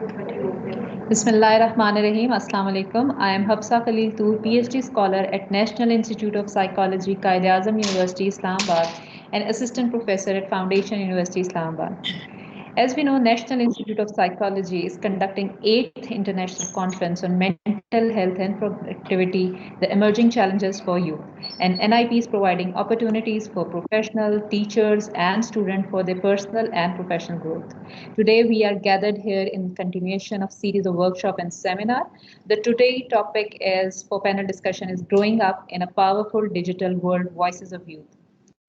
Bismillahirrahmanirrahim. Assalamu alaikum. I am Hafsa Khalil Toor, PhD scholar at National Institute of Psychology, Quaid-e-Azam University, Islamabad, and assistant professor at Foundation University, Islamabad. As we know, National Institute of Psychology is conducting 8th International Conference on Mental Health and Productivity, the Emerging Challenges for Youth. And NIP is providing opportunities for professional, teachers, and students for their personal and professional growth. Today, we are gathered here in continuation of series of workshop and seminar. The today topic is for panel discussion is Growing Up in a Powerful Digital World, Voices of Youth.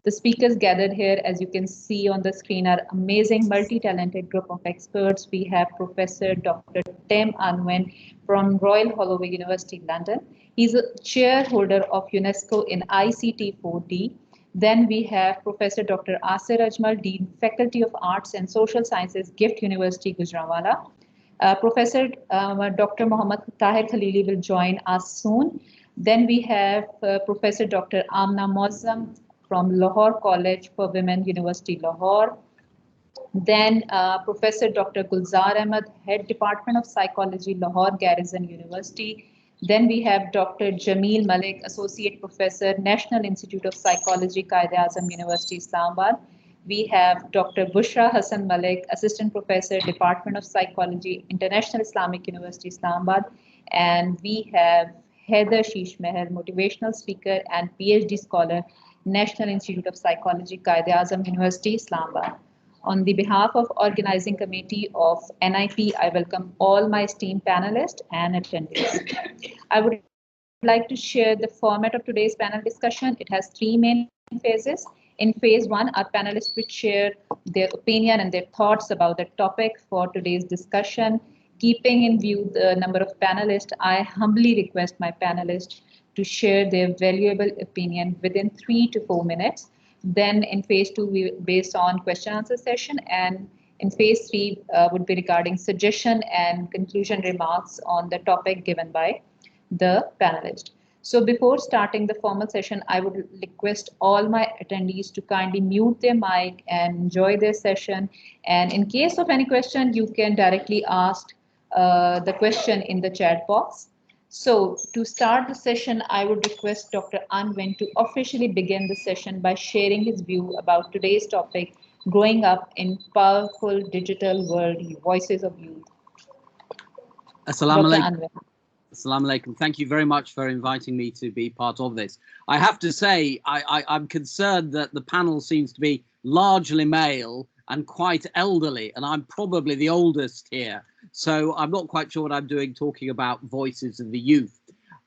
The speakers gathered here, as you can see on the screen, are amazing, multi-talented group of experts. We have Professor Dr. Tim Unwin from Royal Holloway University, London. He's a chairholder of UNESCO in ICT 4D. Then we have Professor Dr. Asir Ajmal, Dean, Faculty of Arts and Social Sciences, Gift University, Gujranwala. Professor Dr. Mohammad Tahir Khalili will join us soon. Then we have Professor Dr. Amna Moazzam from Lahore College for Women, University Lahore. Then Professor Dr. Gulzar Ahmed, Head Department of Psychology, Lahore Garrison University. Then we have Dr. Jameel Malik, Associate Professor, National Institute of Psychology, Quaid-e-Azam University, Islamabad. We have Dr. Bushra Hassan Malik, Assistant Professor, Department of Psychology, International Islamic University, Islamabad. And we have Heather Sheesh Meher, Motivational Speaker and PhD Scholar, National Institute of Psychology, Quaid-e-Azam University, Islamabad. On the behalf of organizing committee of NIP, I welcome all my esteemed panelists and attendees. I would like to share the format of today's panel discussion. It has three main phases. In phase one, our panelists will share their opinion and their thoughts about the topic for today's discussion. Keeping in view the number of panelists, I humbly request my panelists to share their valuable opinion within 3 to 4 minutes. Then in phase two, we based on question answer session, and in phase three would be regarding suggestion and conclusion remarks on the topic given by the panelist. So before starting the formal session, I would request all my attendees to kindly mute their mic and enjoy their session. And in case of any question, you can directly ask the question in the chat box. So to start the session, I would request Dr. Unwin to officially begin the session by sharing his view about today's topic, growing up in powerful digital world, voices of youth. Assalamu alaikum. Assalamu alaikum. Thank you very much for inviting me to be part of this. I have to say, I'm concerned that the panel seems to be largely male and quite elderly, and I'm probably the oldest here. So I'm not quite sure what I'm doing talking about voices of the youth.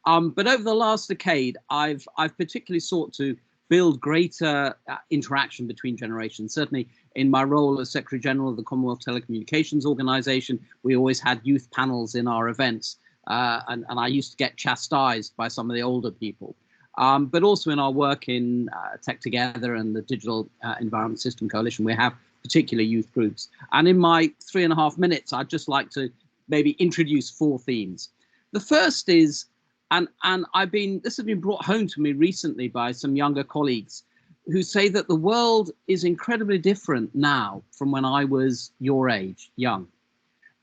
But over the last decade, I've particularly sought to build greater interaction between generations. Certainly in my role as Secretary General of the Commonwealth Telecommunications Organization, we always had youth panels in our events. And I used to get chastised by some of the older people. But also in our work in Tech Together and the Digital Environment System Coalition, we have particular youth groups. And in my 3.5 minutes, I'd just like to maybe introduce 4 themes. The first is, and this has been brought home to me recently by some younger colleagues who say that the world is incredibly different now from when I was your age, young.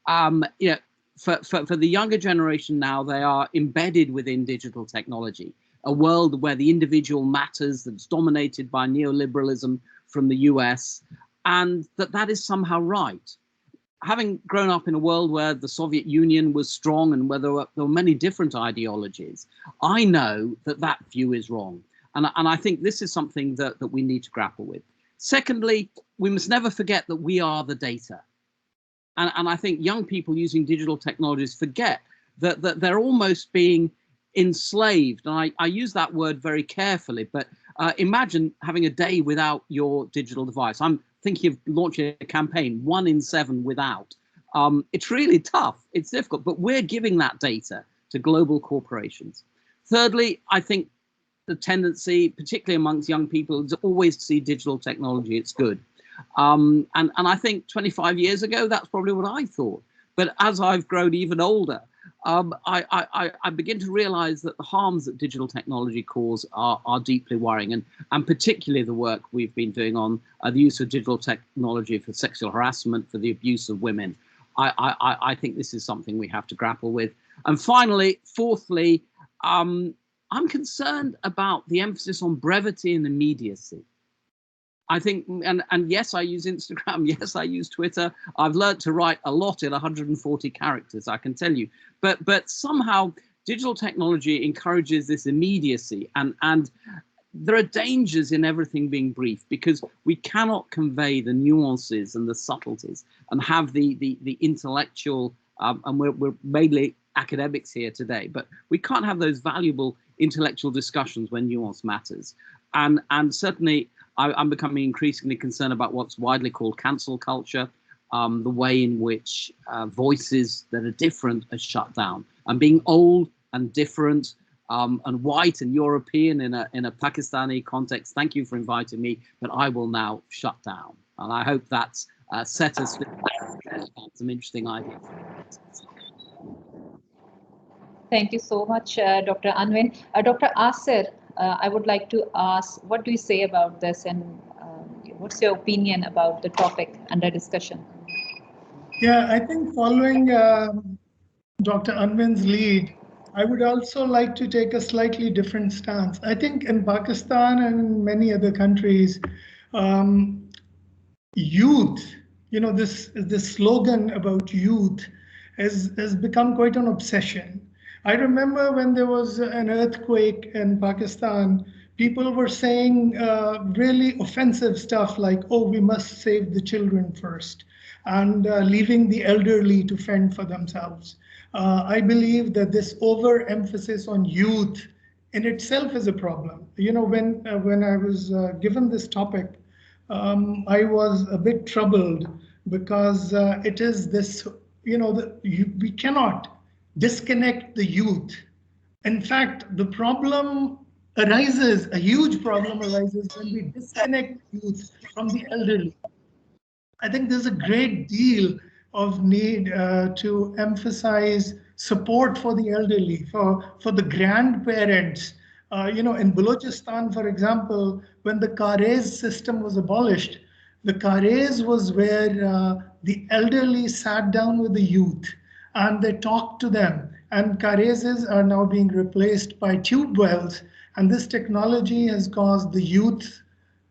You know, for the younger generation now, they are embedded within digital technology, a world where the individual matters, that's dominated by neoliberalism from the US, and that is somehow right. Having grown up in a world where the Soviet Union was strong and where there were many different ideologies, I know that view is wrong. And I think this is something that we need to grapple with. Secondly, we must never forget that we are the data. And I think young people using digital technologies forget that they're almost being enslaved. And I use that word very carefully, but imagine having a day without your digital device. I'm thinking of launching a campaign, 1 in 7 without. It's really tough, it's difficult, but we're giving that data to global corporations. Thirdly, I think the tendency, particularly amongst young people, is always to see digital technology, it's good. And I think 25 years ago, that's probably what I thought. But as I've grown even older, I begin to realize that the harms that digital technology cause are deeply worrying, and particularly the work we've been doing on the use of digital technology for sexual harassment, for the abuse of women. I think this is something we have to grapple with. And finally, fourthly, I'm concerned about the emphasis on brevity and immediacy. I think, and yes, I use Instagram. Yes, I use Twitter. I've learned to write a lot in 140 characters, I can tell you. But somehow digital technology encourages this immediacy, and there are dangers in everything being brief, because we cannot convey the nuances and the subtleties and have the intellectual, and we're mainly academics here today, but we can't have those valuable intellectual discussions when nuance matters. And certainly I'm becoming increasingly concerned about what's widely called cancel culture, the way in which voices that are different are shut down. And being old and different and white and European in a Pakistani context, thank you for inviting me, but I will now shut down. And I hope that's set us some interesting ideas. Thank you so much, Dr. Anwin. Dr. Asir, I would like to ask, what do you say about this, and what's your opinion about the topic under discussion? Yeah, I think following Dr. Anwin's lead, I would also like to take a slightly different stance. I think in Pakistan and many other countries, youth, this slogan about youth has become quite an obsession. I remember when there was an earthquake in Pakistan, people were saying really offensive stuff like, oh, we must save the children first, and leaving the elderly to fend for themselves. I believe that this overemphasis on youth in itself is a problem. When I was given this topic, I was a bit troubled, because it is this, we cannot disconnect the youth. In fact, the problem arises, a huge problem arises when we disconnect youth from the elderly. I think there's a great deal of need to emphasize support for the elderly, for the grandparents. In Balochistan, for example, when the Kares system was abolished, the Kares was where the elderly sat down with the youth and they talked to them. And Kareses are now being replaced by tube wells. And this technology has caused the youth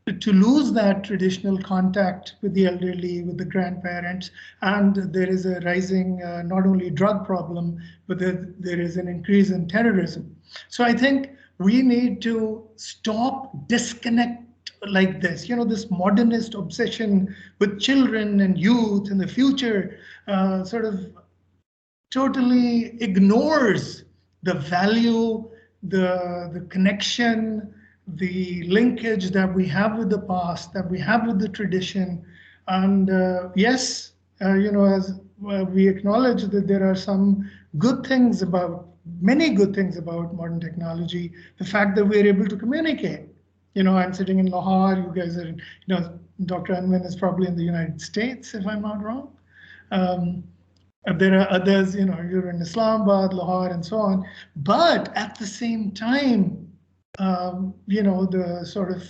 to lose that traditional contact with the elderly, with the grandparents. And there is a rising not only drug problem, but there is an increase in terrorism. So I think we need to stop disconnect like this. This modernist obsession with children and youth and the future sort of totally ignores the value, the connection, the linkage that we have with the past, that we have with the tradition. And yes, as we acknowledge that there are some good things many good things about modern technology, the fact that we're able to communicate. I'm sitting in Lahore, you guys are, Dr. Anwin is probably in the United States, if I'm not wrong. There are others, you're in Islamabad, Lahore, and so on. But at the same time, the sort of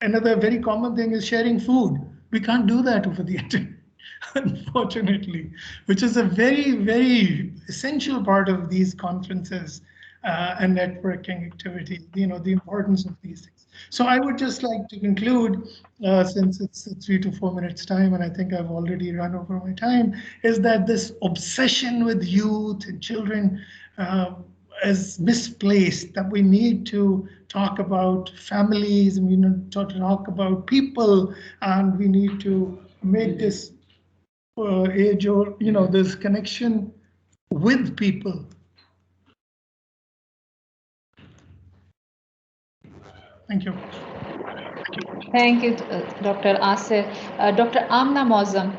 another very common thing is sharing food. We can't do that over the internet, unfortunately, which is a very, very essential part of these conferences and networking activity, the importance of these things. So I would just like to conclude, since it's 3 to 4 minutes time, and I think I've already run over my time, is that this obsession with youth and children is misplaced, that we need to talk about families, and we need to talk about people, and we need to make this age, or this connection with people. Thank you. Thank you, Dr. Asir. Dr. Amna Mozam,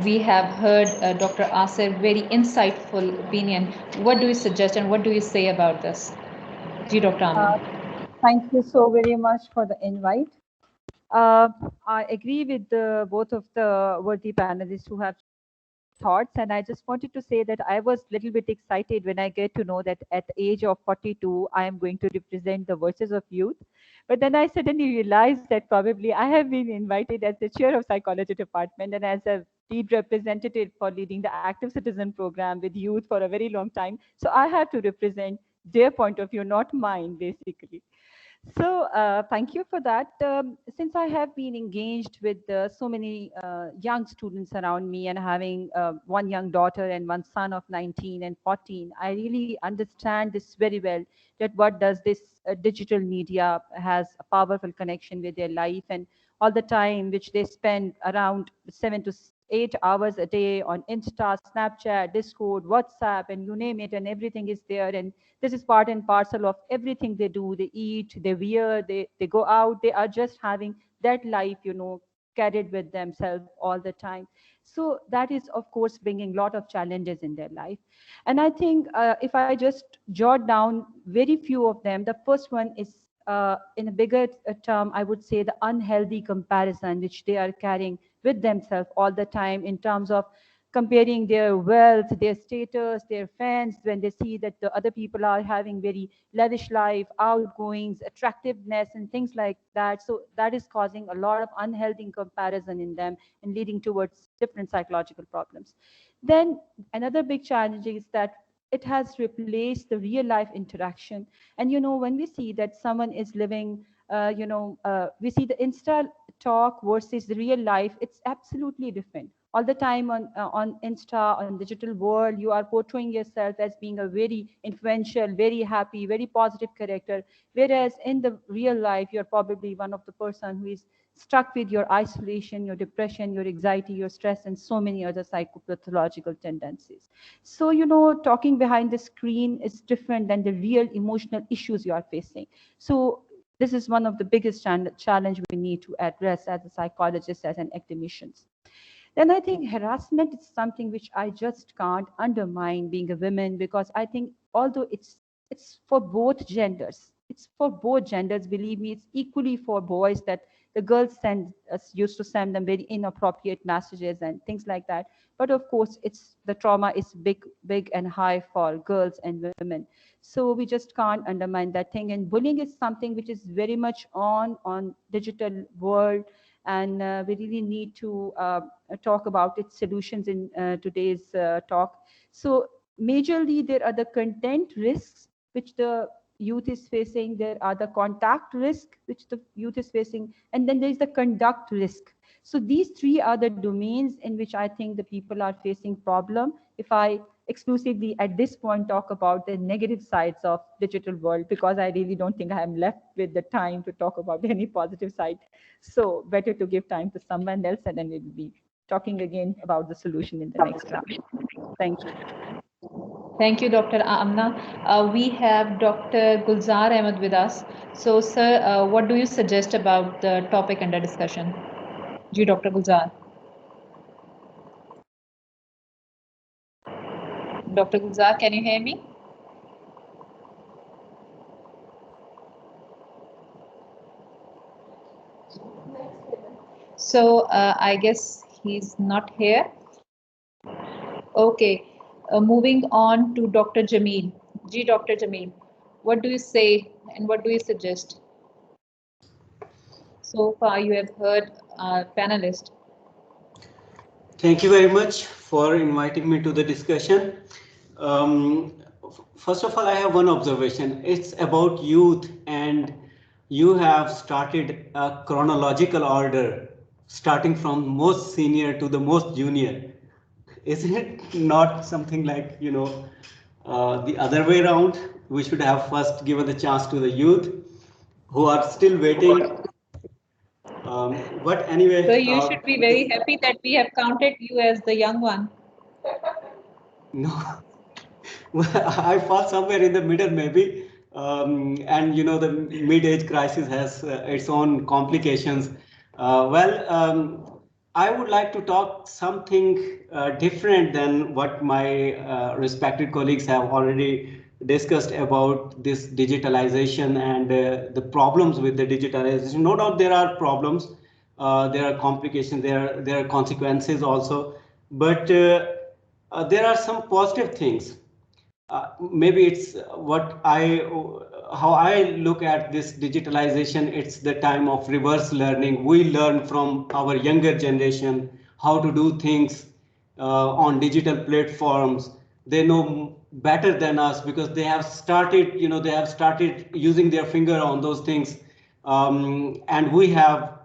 we have heard Dr. Asir very insightful opinion. What do you suggest and what do you say about this? Dr. Amna. Thank you so very much for the invite. I agree with both of the worthy panelists who have thoughts, and I just wanted to say that I was a little bit excited when I get to know that at the age of 42 I am going to represent the voices of youth. But then I suddenly realized that probably I have been invited as the chair of psychology department, and as a lead representative for leading the Active Citizen program with youth for a very long time. So I have to represent their point of view, not mine, basically. So thank you for that. Since I have been engaged with so many young students around me and having one young daughter and one son of 19 and 14, I really understand this very well, that what does this digital media has a powerful connection with their life, and all the time which they spend around 7 to 8 hours a day on Insta, Snapchat, Discord, WhatsApp, and you name it, and everything is there. And this is part and parcel of everything they do. They eat, they wear, they go out. They are just having that life, carried with themselves all the time. So that is, of course, bringing a lot of challenges in their life. And I think if I just jot down very few of them, the first one is in a bigger term, I would say the unhealthy comparison which they are carrying with themselves all the time, in terms of comparing their wealth, their status, their friends, when they see that the other people are having very lavish life, outgoings, attractiveness, and things like that. So that is causing a lot of unhealthy comparison in them and leading towards different psychological problems. Then another big challenge is that it has replaced the real life interaction. And when we see that someone is living, we see the Insta talk versus the real life, it's absolutely different. All the time on Insta, on digital world, you are portraying yourself as being a very influential, very happy, very positive character. Whereas in the real life, you're probably one of the person who is stuck with your isolation, your depression, your anxiety, your stress, and so many other psychopathological tendencies. So, talking behind the screen is different than the real emotional issues you are facing. So this is one of the biggest challenge we need to address as a psychologist, as an academicians. Then I think harassment is something which I just can't undermine being a woman, because I think although it's for both genders, believe me, it's equally for boys, that the girls used to send them very inappropriate messages and things like that. But of course, the trauma is big and high for girls and women. So we just can't undermine that thing. And bullying is something which is very much on digital world. And we really need to talk about its solutions in today's talk. So majorly, there are the content risks which the youth is facing. There are the contact risk which the youth is facing. And then there is the conduct risk. So these three are the domains in which I think the people are facing problem. If I exclusively at this point talk about the negative sides of digital world, because I really don't think I am left with the time to talk about any positive side. So better to give time to someone else, and then we'll be talking again about the solution in the next round. Thank you. Thank you, Dr. Amna. We have Dr. Gulzar Ahmed with us. So, sir, what do you suggest about the topic under discussion? Ji, Dr. Gulzar. Dr. Gulzar, can you hear me? So I guess he's not here. Okay, moving on to Dr. Jameel. Ji, Dr. Jameel, what do you say and what do you suggest? So far, you have heard our panelist. Thank you very much for inviting me to the discussion. First of all, I have one observation. It's about youth, and you have started a chronological order, starting from most senior to the most junior. Isn't it not something like, the other way around? We should have first given the chance to the youth who are still waiting. But anyway. So you should be very happy that we have counted you as the young one. No, I fall somewhere in the middle maybe. And the mid-age crisis has its own complications. I would like to talk something different than what my respected colleagues have already discussed about this digitalization and the problems with the digitalization. No doubt there are problems, there are complications, there are consequences also, but there are some positive things. Maybe it's how I look at this digitalization. It's the time of reverse learning. We learn from our younger generation how to do things on digital platforms. They know better than us because they have started, they have started using their finger on those things. And we have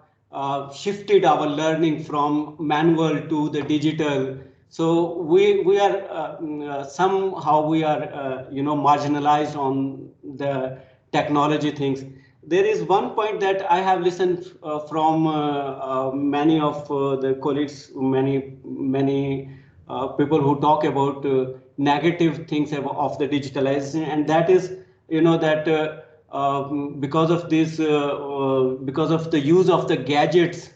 shifted our learning from manual to the digital. So we are somehow we are marginalized on the technology things. There is one point that I have listened from many of the colleagues, many people who talk about negative things of the digitalization, and that is, that because of this, because of the use of the gadgets,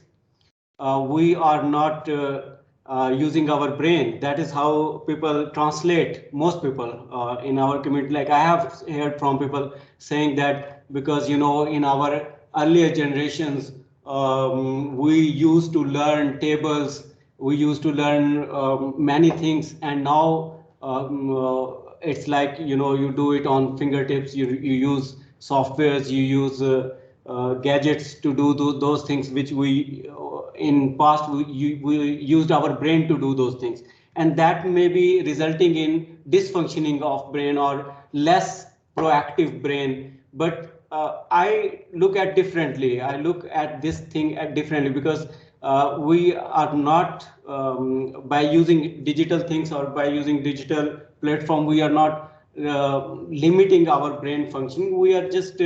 we are not using our brain. That is how people translate, most people in our community. Like I have heard from people saying that because, in our earlier generations, we used to learn tables, we used to learn many things, and now it's like, you do it on fingertips, you use softwares, you use gadgets to do those things which we in past we used our brain to do those things, and that may be resulting in dysfunctioning of brain or less proactive brain. But I look at differently. I look at this thing differently because we are not by using digital things or by using digital platform, we are not limiting our brain functioning. We are just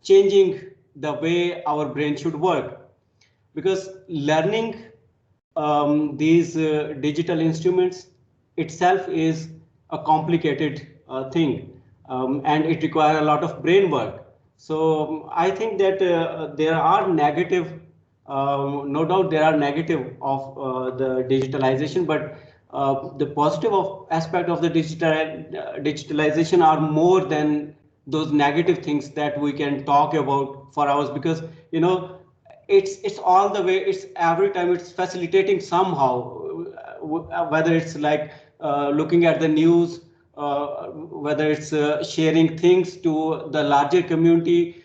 changing the way our brain should work, because learning these digital instruments itself is a complicated thing, and it requires a lot of brain work. So I think that there are negative, no doubt there are negative of the digitalization, but the positive aspect of the digitalization are more than those negative things that we can talk about for hours, because it's all the way, it's every time it's facilitating somehow, whether it's like looking at the news, whether it's sharing things to the larger community,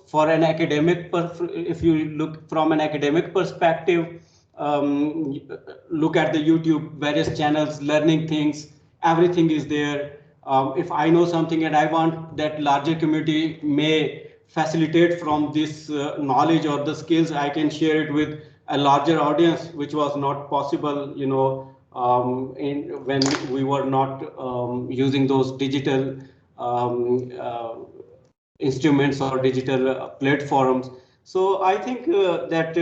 for an academic, if you look from an academic perspective, look at the YouTube, various channels, learning things, everything is there. If I know something and I want that larger community may facilitate from this knowledge or the skills, I can share it with a larger audience, which was not possible, when we were not using those digital instruments or digital platforms. So I think that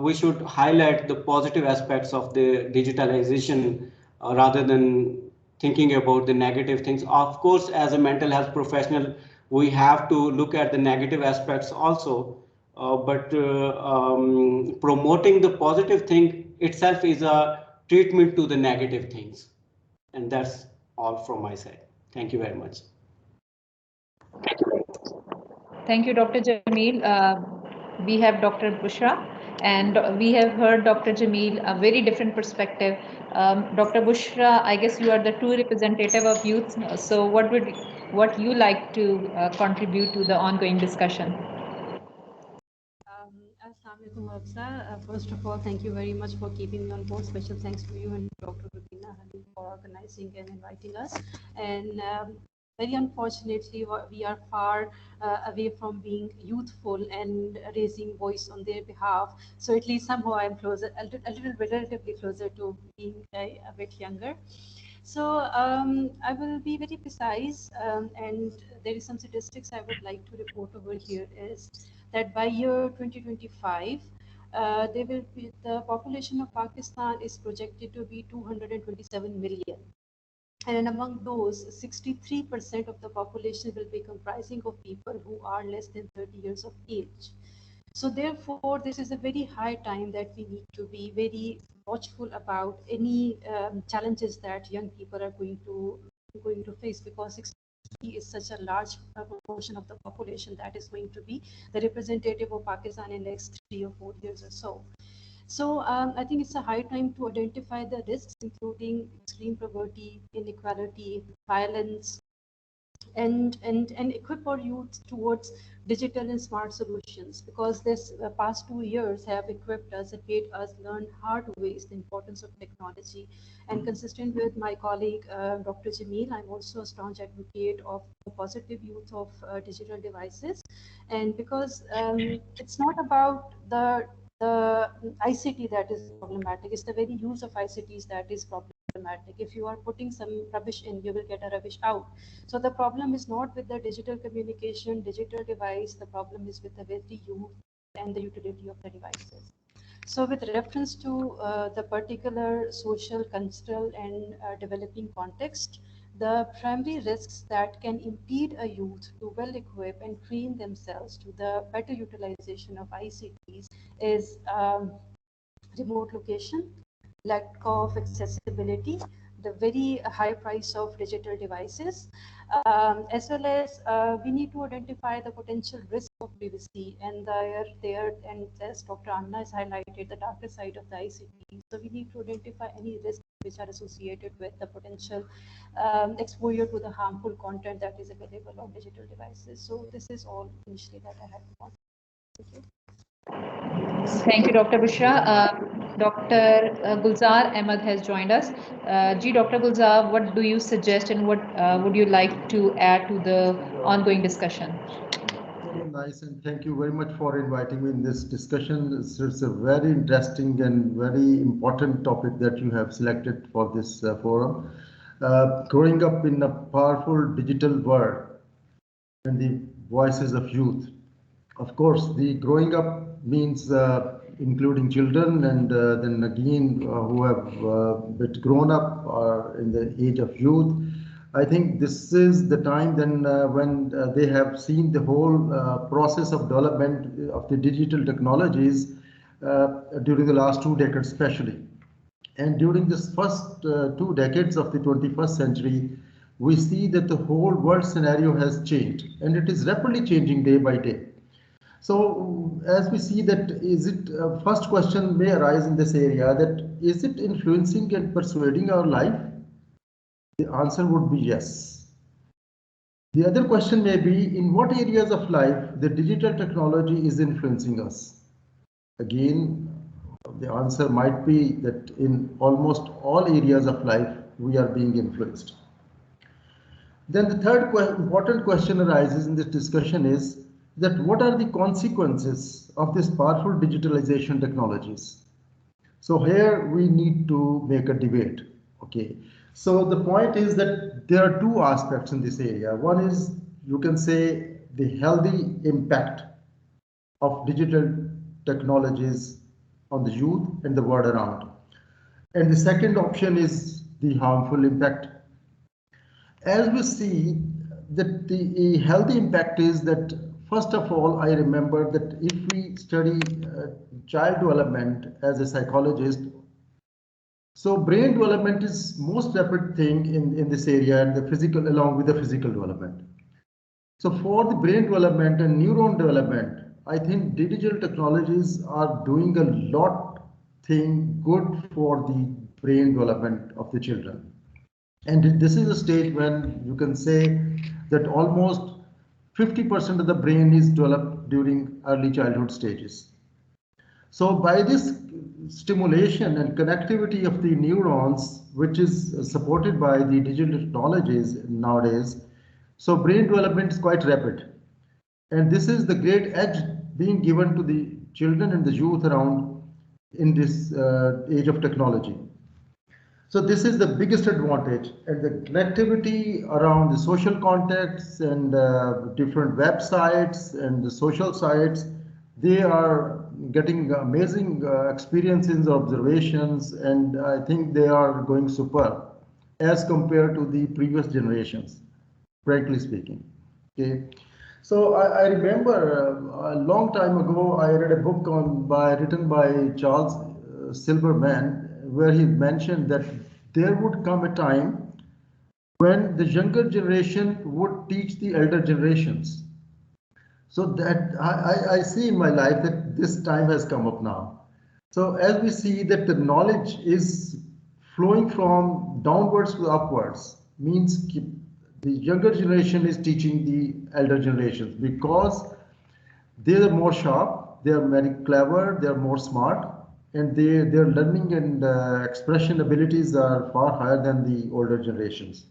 we should highlight the positive aspects of the digitalization rather than thinking about the negative things. Of course, as a mental health professional, we have to look at the negative aspects also, but promoting the positive thing itself is a treatment to the negative things. And that's all from my side. Thank you very much. Thank you, Dr. Jameel. We have Dr. Bushra, and we have heard Dr. Jameel, a very different perspective. Dr. Bushra, I guess you are the true representative of youth. So what you like to contribute to the ongoing discussion? Assalamualaikum, Hafsa. First of all, thank you very much for keeping me on board. Special thanks to you and Dr. Rubina Halim for organizing and inviting us. And very unfortunately, we are far away from being youthful and raising voice on their behalf. So at least somehow I'm closer, a little bit relatively closer to being a bit younger. So I will be very precise, and there is some statistics I would like to report over here is that by year 2025, the population of Pakistan is projected to be 227 million. And among those, 63% of the population will be comprising of people who are less than 30 years of age. So therefore, this is a very high time that we need to be very watchful about any challenges that young people are going to face, because 60 is such a large proportion of the population that is going to be the representative of Pakistan in the next 3 or 4 years or so. So I think it's a high time to identify the risks, including extreme poverty, inequality, violence, and equip our youth towards digital and smart solutions, because this past 2 years have equipped us and made us learn hard ways the importance of technology. And consistent with my colleague Dr. Jamil, I'm also a staunch advocate of the positive use of digital devices. And because it's not about the ICT that is problematic, it's the very use of ICTs that is problematic. If you are putting some rubbish in, you will get a rubbish out. So the problem is not with the digital communication, digital device, the problem is with the very use and the utility of the devices. So with reference to the particular social, cultural, and developing context, the primary risks that can impede a youth to well equip and train themselves to the better utilization of ICTs is remote location, lack of accessibility, the very high price of digital devices, as well as we need to identify the potential risk of privacy and and as Dr. Anna has highlighted, the darker side of the ICT. So we need to identify any risks which are associated with the potential exposure to the harmful content that is available on digital devices. So this is all initially that I had to want. Thank you. Thank you, Dr. Bushra. Dr. Gulzar Ahmed has joined us. Dr. Gulzar, what do you suggest and what would you like to add to the ongoing discussion? Very nice, and thank you very much for inviting me in this discussion. It's a very interesting and very important topic that you have selected for this forum. Growing up in a powerful digital world and the voices of youth. Of course, the growing up means including children and then again who have bit grown up or in the age of youth. I think this is the time then when they have seen the whole process of development of the digital technologies during the last 2 decades especially. And during this first 2 decades of the 21st century, we see that the whole world scenario has changed, and it is rapidly changing day by day. So as we see that, is it first question may arise in this area, that is it influencing and persuading our life? The answer would be yes. The other question may be, in what areas of life the digital technology is influencing us? Again, the answer might be that in almost all areas of life we are being influenced. Then the third important question arises in this discussion is that what are the consequences of this powerful digitalization technologies? So here we need to make a debate. Okay. So the point is that there are 2 aspects in this area. One is, you can say, the healthy impact of digital technologies on the youth and the world around. And the second option is the harmful impact. As we see that the healthy impact is that, first of all, I remember that if we study child development as a psychologist, so brain development is most rapid thing in this area, and the physical along with the physical development. So for the brain development and neuron development, I think digital technologies are doing a lot thing good for the brain development of the children. And this is a stage when you can say that almost 50% of the brain is developed during early childhood stages. So by this stimulation and connectivity of the neurons, which is supported by the digital technologies nowadays, so brain development is quite rapid. And this is the great edge being given to the children and the youth around in this age of technology. So this is the biggest advantage, and the connectivity around the social contacts and different websites and the social sites, they are getting amazing experiences, observations, and I think they are going super as compared to the previous generations, frankly speaking. Okay. So I remember a long time ago, I read a book written by Charles Silberman, where he mentioned that there would come a time when the younger generation would teach the elder generations. So that I see in my life that this time has come up now. So as we see that the knowledge is flowing from downwards to upwards, means the younger generation is teaching the elder generations because they are more sharp, they are very clever, they are more smart, and their learning and expression abilities are far higher than the older generations.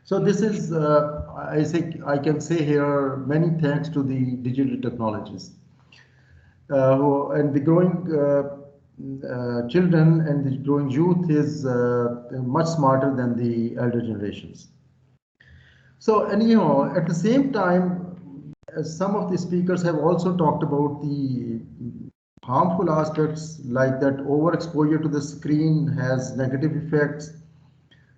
So this is, I think I can say here, many thanks to the digital technologies. And the growing children and the growing youth is much smarter than the elder generations. So, and at the same time, some of the speakers have also talked about the harmful aspects, like that overexposure to the screen has negative effects,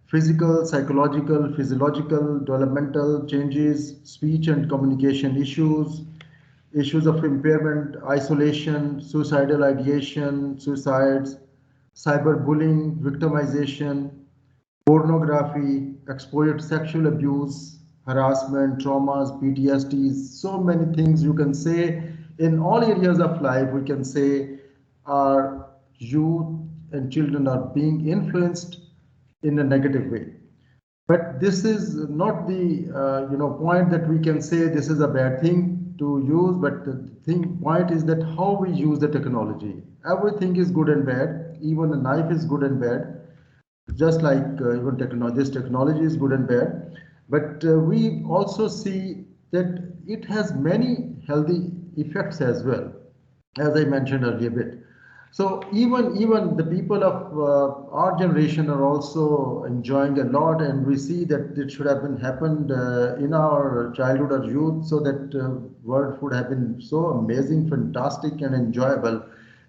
physical, psychological, physiological, developmental changes, speech and communication issues, issues of impairment, isolation, suicidal ideation, suicides, cyberbullying, victimization, pornography, exposure to sexual abuse, harassment, traumas, PTSDs, so many things you can say in all areas of life. We can say our youth and children are being influenced in a negative way. But this is not the point that we can say this is a bad thing to use, but the point is that how we use the technology. Everything is good and bad. Even a knife is good and bad. Just like even this technology is good and bad. But we also see that it has many healthy effects as well, as I mentioned earlier a bit. So even the people of our generation are also enjoying a lot, and we see that it should have been happened in our childhood or youth, so that world would have been so amazing, fantastic, and enjoyable.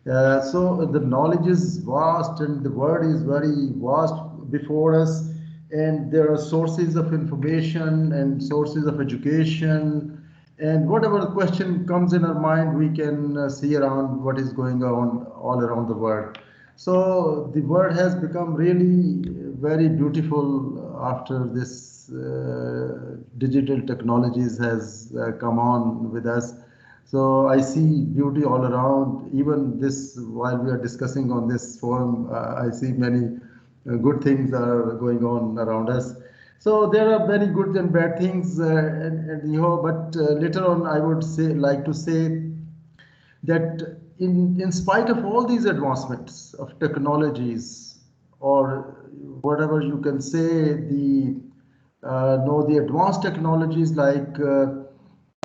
So the knowledge is vast, and the world is very vast before us, and there are sources of information and sources of education. And whatever question comes in our mind, we can see around what is going on all around the world. So the world has become really very beautiful after this digital technologies has come on with us. So I see beauty all around. Even this, while we are discussing on this forum, I see many good things are going on around us. So there are very good and bad things, but later on I would like to say that in spite of all these advancements of technologies, or whatever you can say, the advanced technologies like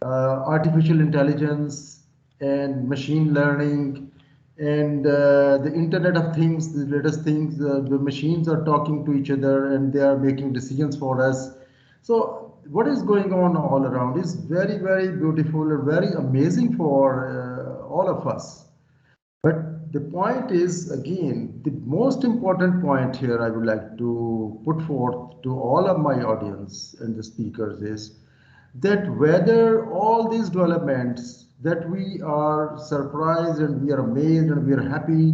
artificial intelligence and machine learning and the Internet of Things, the latest things, the machines are talking to each other and they are making decisions for us. So what is going on all around is very, very beautiful and very amazing for all of us. But the point is, again, the most important point here I would like to put forth to all of my audience and the speakers is that whether all these developments that we are surprised and we are amazed and we are happy,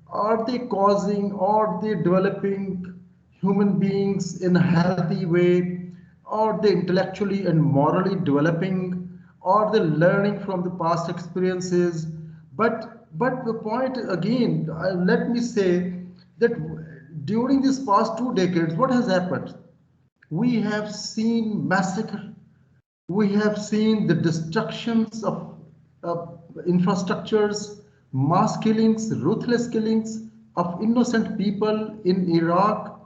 are they causing or they developing human beings in a healthy way? Are they intellectually and morally developing? Are they learning from the past experiences? But the point again, let me say that during these past 2 decades, what has happened? We have seen massacre. We have seen the destructions of infrastructures, mass killings, ruthless killings of innocent people in Iraq,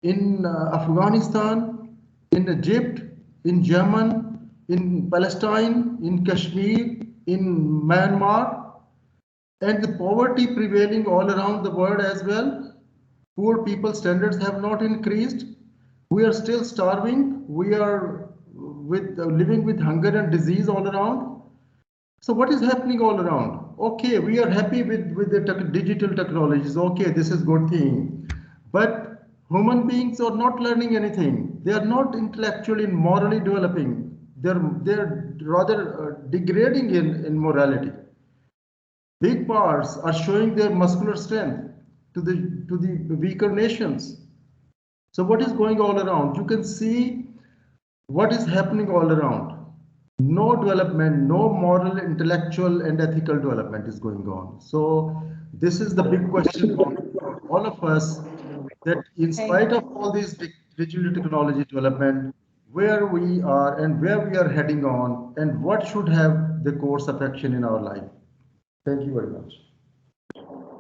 in Afghanistan, in Egypt, in Yemen, in Palestine, in Kashmir, in Myanmar, and the poverty prevailing all around the world as well. Poor people's standards have not increased. We are still starving. We are living with hunger and disease all around. So what is happening all around? Okay, we are happy with the digital technologies. Okay, this is good thing. But human beings are not learning anything. They are not intellectually and morally developing. They're rather degrading in morality. Big powers are showing their muscular strength to the weaker nations. So what is going all around? You can see what is happening all around. No development, no moral, intellectual, and ethical development is going on. So this is the big question for all of us, that in spite of all these digital technology development, where we are and where we are heading on, and what should have the course of action in our life. Thank you very much.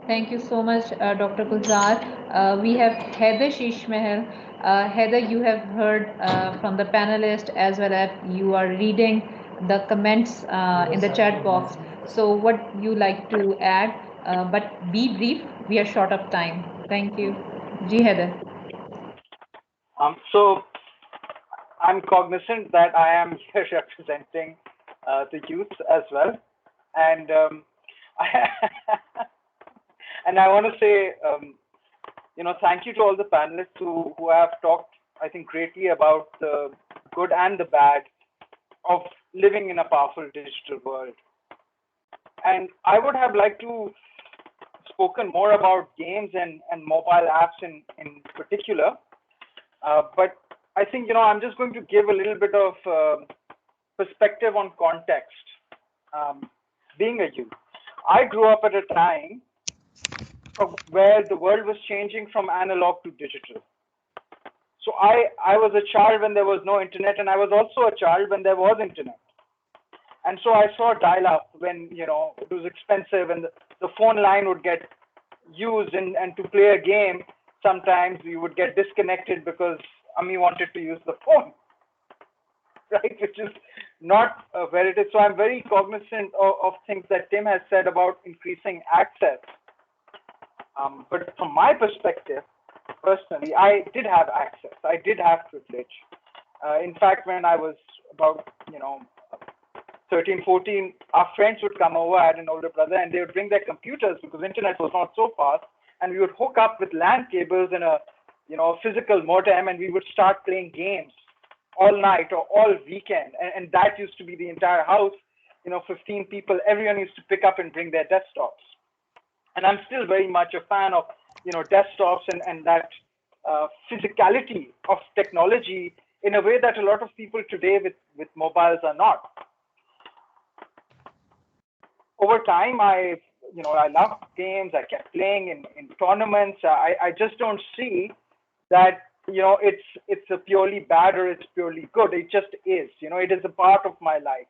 Thank you so much, Dr. Gulzar. We have Heather Shishmahal. Heather, you have heard from the panelists as well as you are reading the comments in the chat box. So what you like to add, but be brief, we are short of time. Thank you. Ji Heather. So I'm cognizant that I am here representing the youth as well. And and I want to say, thank you to all the panelists who have talked, I think, greatly about the good and the bad of living in a powerful digital world. And I would have liked to spoken more about games and mobile apps in particular. But I think, I'm just going to give a little bit of perspective on context. Being a youth, I grew up at a time where the world was changing from analog to digital. So I was a child when there was no internet, and I was also a child when there was internet. And so I saw dial-up when, it was expensive and the phone line would get used, and to play a game, sometimes you would get disconnected because Ami wanted to use the phone, right? Which is not where it is. So I'm very cognizant of things that Tim has said about increasing access. But from my perspective, personally, I did have access. I did have privilege. In fact, when I was about, 13, 14, our friends would come over. I had an older brother, and they would bring their computers because internet was not so fast. And we would hook up with LAN cables and a, physical modem, and we would start playing games all night or all weekend. And that used to be the entire house, 15 people. Everyone used to pick up and bring their desktops. And I'm still very much a fan of, desktops and that physicality of technology in a way that a lot of people today with mobiles are not. Over time, I loved games. I kept playing in tournaments. I just don't see that, it's a purely bad or it's purely good. It just is, it is a part of my life.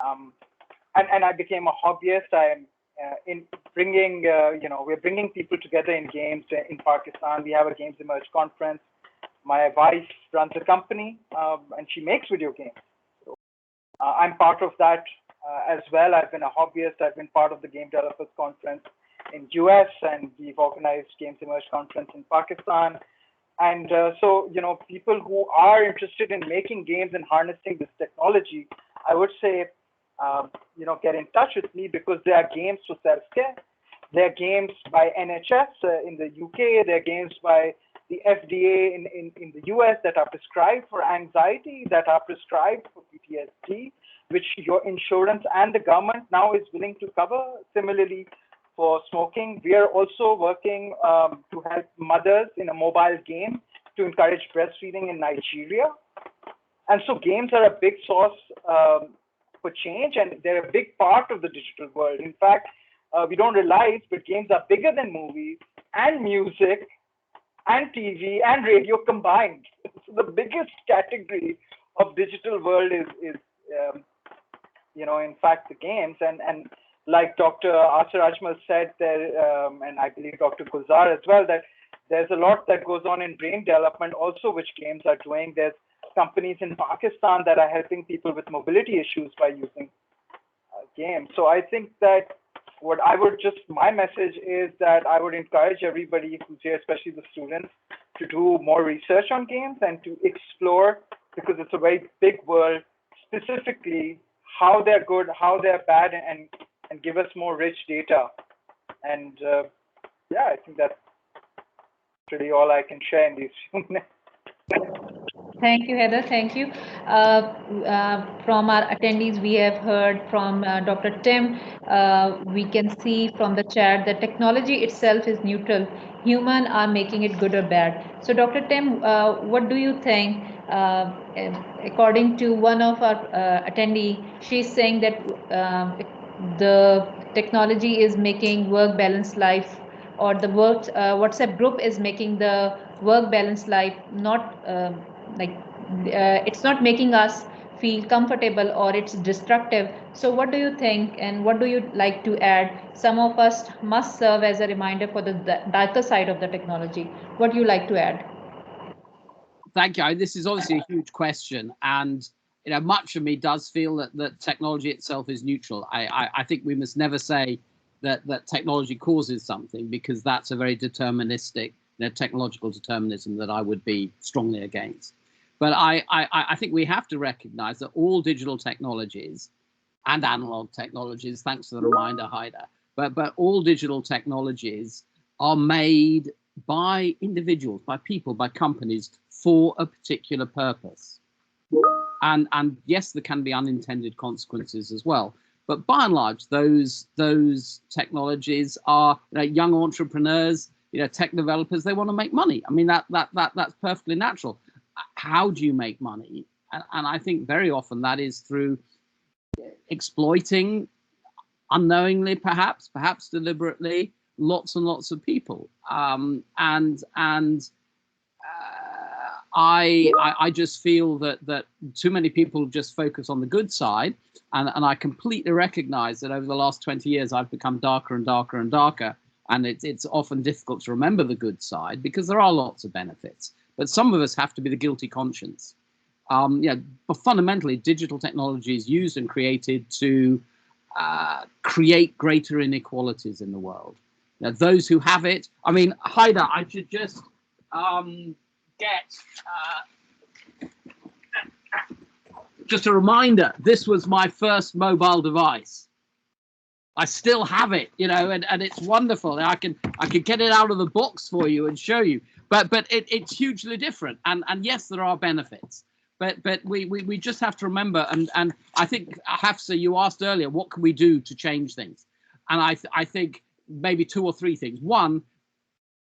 And I became a hobbyist. I am in bringing, we're bringing people together in games in Pakistan. We have a Games Emerge conference. My wife runs a company and she makes video games. So, I'm part of that as well. I've been a hobbyist. I've been part of the Game Developers Conference in US, and we've organized Games Emerge conference in Pakistan. And so, people who are interested in making games and harnessing this technology, I would say, get in touch with me, because there are games for self-care. There are games by NHS in the UK. There are games by the FDA in the US that are prescribed for anxiety, that are prescribed for PTSD, which your insurance and the government now is willing to cover. Similarly, for smoking, we are also working to help mothers in a mobile game to encourage breastfeeding in Nigeria. And so games are a big source for change, and they're a big part of the digital world. In fact, we don't realize, but games are bigger than movies and music and TV and radio combined. So the biggest category of digital world is in fact, the games. And like Dr. Asir Ajmal said there, and I believe Dr. Gulzar as well, that there's a lot that goes on in brain development also, which games are doing. There's companies in Pakistan that are helping people with mobility issues by using games. So I think that my message is that I would encourage everybody who's here, especially the students, to do more research on games and to explore, because it's a very big world, specifically how they're good, how they're bad, and give us more rich data. And I think that's pretty all I can share in these few minutes. Thank you, Heather. Thank you. From our attendees, we have heard from Dr. Tim. We can see from the chat that technology itself is neutral. Humans are making it good or bad. So, Dr. Tim, what do you think? According to one of our attendee, she's saying that the technology is making work balance life, or the WhatsApp group is making the work balance life, not it's not making us feel comfortable, or it's destructive. So what do you think, and what do you like to add? Some of us must serve as a reminder for the darker side of the technology. What do you like to add? Thank you. This is obviously a huge question, and much of me does feel that technology itself is neutral. I think we must never say that technology causes something, because that's a very deterministic, technological determinism that I would be strongly against. But I think we have to recognize that all digital technologies and analog technologies, thanks for the reminder, Haida, but all digital technologies are made by individuals, by people, by companies for a particular purpose. And yes, there can be unintended consequences as well. But by and large, those technologies are young entrepreneurs, tech developers. They want to make money. I mean, that's perfectly natural. How do you make money? And I think very often that is through exploiting, unknowingly, perhaps deliberately, lots and lots of people. I just feel that too many people just focus on the good side, and I completely recognize that over the last 20 years I've become darker and darker and darker, and it's often difficult to remember the good side because there are lots of benefits. But some of us have to be the guilty conscience. But fundamentally, digital technology is used and created to create greater inequalities in the world. Now, those who have it, I mean, Haida, I should just just a reminder, this was my first mobile device. I still have it, and it's wonderful. I can get it out of the box for you and show you. But it's hugely different. And yes, there are benefits. But we just have to remember, and I think, Hafsa, you asked earlier, what can we do to change things? And I think maybe 2 or 3 things. One,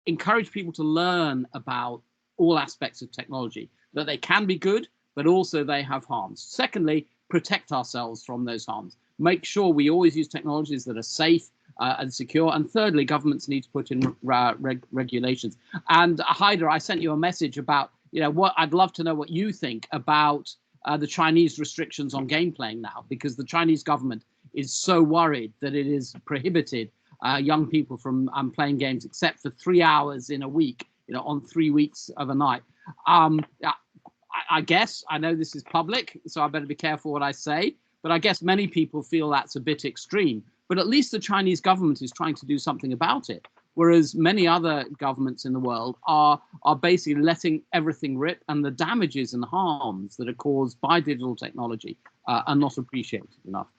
encourage people to learn about all aspects of technology, that they can be good, but also they have harms. Secondly, protect ourselves from those harms. Make sure we always use technologies that are safe and secure. And thirdly, governments need to put in regulations. And Haida, I sent you a message about, what I'd love to know what you think about the Chinese restrictions on game playing now, because the Chinese government is so worried that it is prohibited young people from playing games except for 3 hours in a week, on 3 weeks of a night. I guess, I know this is public, so I better be careful what I say, but I guess many people feel that's a bit extreme. But at least the Chinese government is trying to do something about it, whereas many other governments in the world are basically letting everything rip, and the damages and harms that are caused by digital technology are not appreciated enough.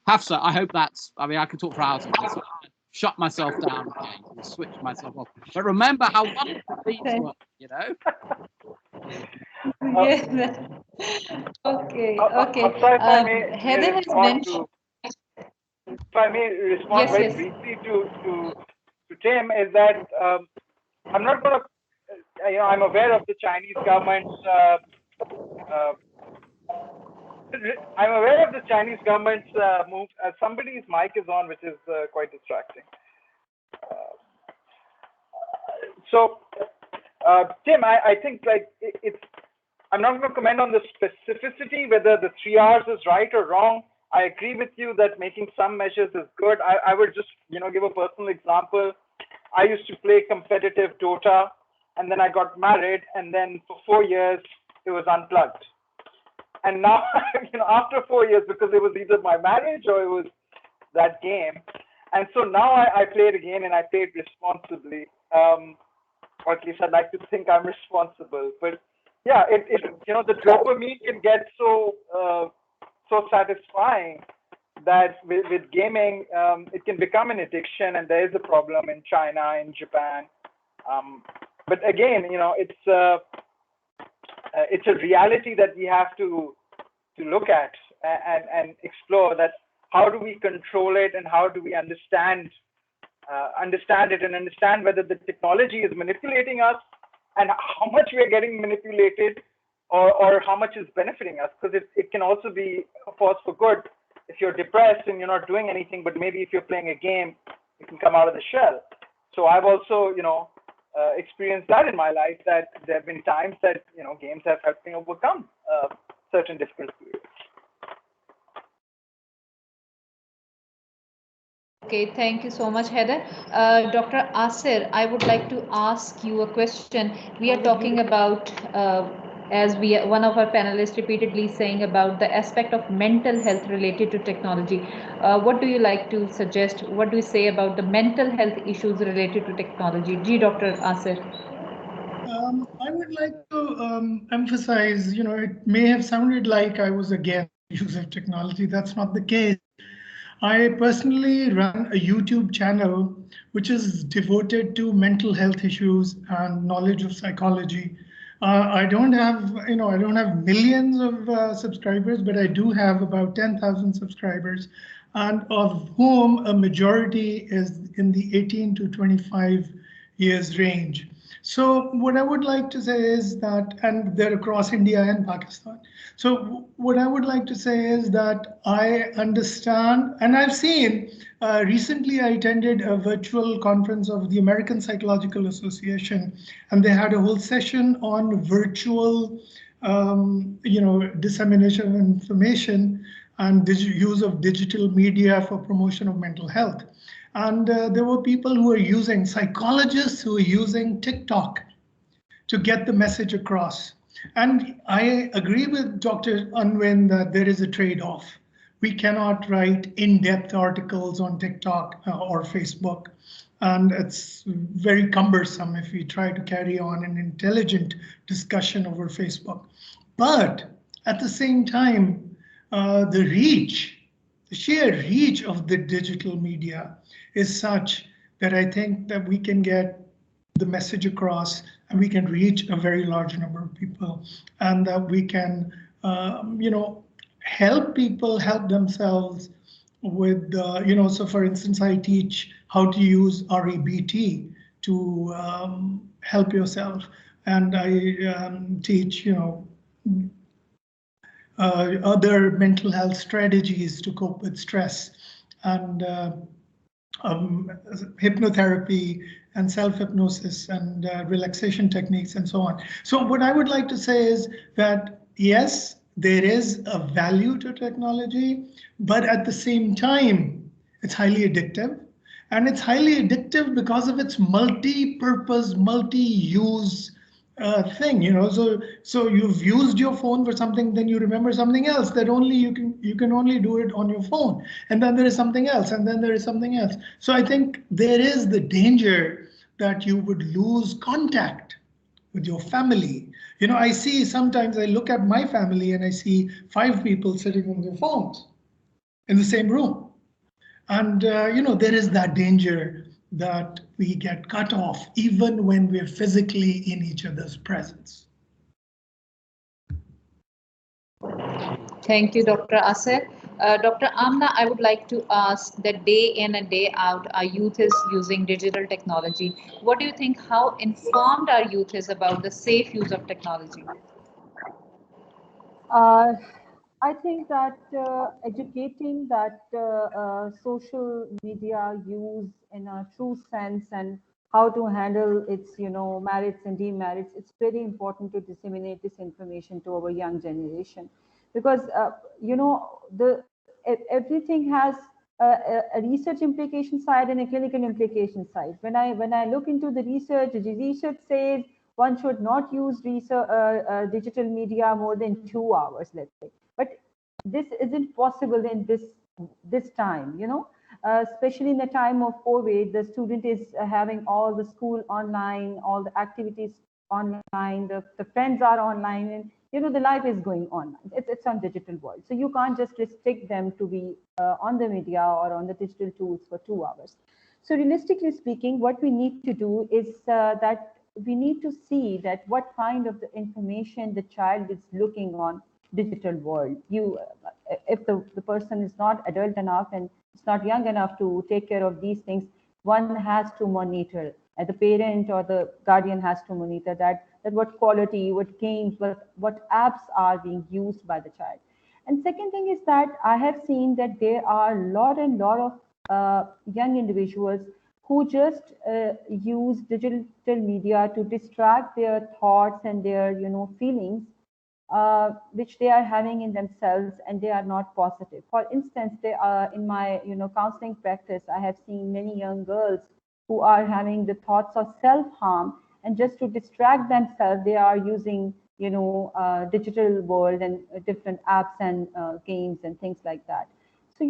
Hafsa, I hope that's, I mean, I could talk for hours on this. Shut myself down again and switch myself off. But remember how wonderful these were, Yes. Okay. Heather has mentioned. If I may respond very briefly to Tim, is that I'm not going to, I'm aware of the Chinese government's move. Somebody's mic is on, which is quite distracting. Tim, I think I'm not going to comment on the specificity, whether the 3 hours is right or wrong. I agree with you that making some measures is good. I would just, give a personal example. I used to play competitive Dota, and then I got married, and then for 4 years, it was unplugged. And now, after 4 years, because it was either my marriage or it was that game. And so now I play it again, and I play it responsibly. Or at least I'd like to think I'm responsible. But yeah, the dopamine can get so satisfying that with gaming, it can become an addiction, and there is a problem in China, in Japan. But again, it's a reality that we have to look at and explore. That how do we control it, and how do we understand it, and understand whether the technology is manipulating us, and how much we are getting manipulated, or how much is benefiting us, because it can also be a force for good. If you're depressed and you're not doing anything, but maybe if you're playing a game, you can come out of the shell. So I've also, experienced that in my life, that there have been times that games have helped me overcome certain difficult periods. Okay, thank you so much, Heather. Dr. Asir, I would like to ask you a question. We are talking about, as one of our panelists repeatedly saying about the aspect of mental health related to technology. What do you like to suggest? What do you say about the mental health issues related to technology? Dr. Asir. I would like to emphasize, it may have sounded like I was against the use of technology. That's not the case. I personally run a YouTube channel which is devoted to mental health issues and knowledge of psychology. I don't have, I don't have millions of subscribers, but I do have about 10,000 subscribers, and of whom a majority is in the 18 to 25 years range. So what I would like to say is that, and they're across India and Pakistan. So what I would like to say is that I understand, and I've seen, recently I attended a virtual conference of the American Psychological Association, and they had a whole session on virtual, dissemination of information and use of digital media for promotion of mental health. And there were people who were using, psychologists who were using TikTok to get the message across. And I agree with Dr. Unwin that there is a trade-off. We cannot write in-depth articles on TikTok or Facebook. And it's very cumbersome if we try to carry on an intelligent discussion over Facebook. But at the same time, the sheer reach of the digital media is such that I think that we can get the message across and we can reach a very large number of people, and that we can, help people help themselves with, so for instance, I teach how to use REBT to help yourself. And I teach, other mental health strategies to cope with stress, and hypnotherapy and self-hypnosis and relaxation techniques and so on. So what I would like to say is that, yes, there is a value to technology, but at the same time, it's highly addictive. And it's highly addictive because of its multi-purpose, multi-use thing, so you've used your phone for something, then you remember something else that only you can only do it on your phone, and then there is something else, and then there is something else. So I think there is the danger that you would lose contact with your family. I see, sometimes I look at my family and I see 5 people sitting on their phones in the same room, and there is that danger that we get cut off even when we're physically in each other's presence. Thank you, Dr. Asir. Dr. Amna, I would like to ask that day in and day out, our youth is using digital technology. What do you think, how informed our youth is about the safe use of technology? I think that educating that social media use in a true sense and how to handle its, merits and demerits, it's very important to disseminate this information to our young generation, because everything has a research implication side and a clinical implication side. When I look into the research says one should not use digital media more than 2 hours, let's say. But this isn't possible in this time, especially in the time of COVID. The student is having all the school online, all the activities online, the friends are online, and the life is going online. It's on digital world. So you can't just restrict them to be on the media or on the digital tools for 2 hours. So realistically speaking, what we need to do is that we need to see that what kind of the information the child is looking on digital world. If the person is not adult enough and it's not young enough to take care of these things, one has to monitor, the parent or the guardian has to monitor that what quality, what games, what apps are being used by the child. And second thing is that I have seen that there are a lot of young individuals who just use digital media to distract their thoughts and their feelings which they are having in themselves, and they are not positive. For instance, they are in my counseling practice, I have seen many young girls who are having the thoughts of self-harm, and just to distract themselves they are using digital world and different apps and games and things like that. So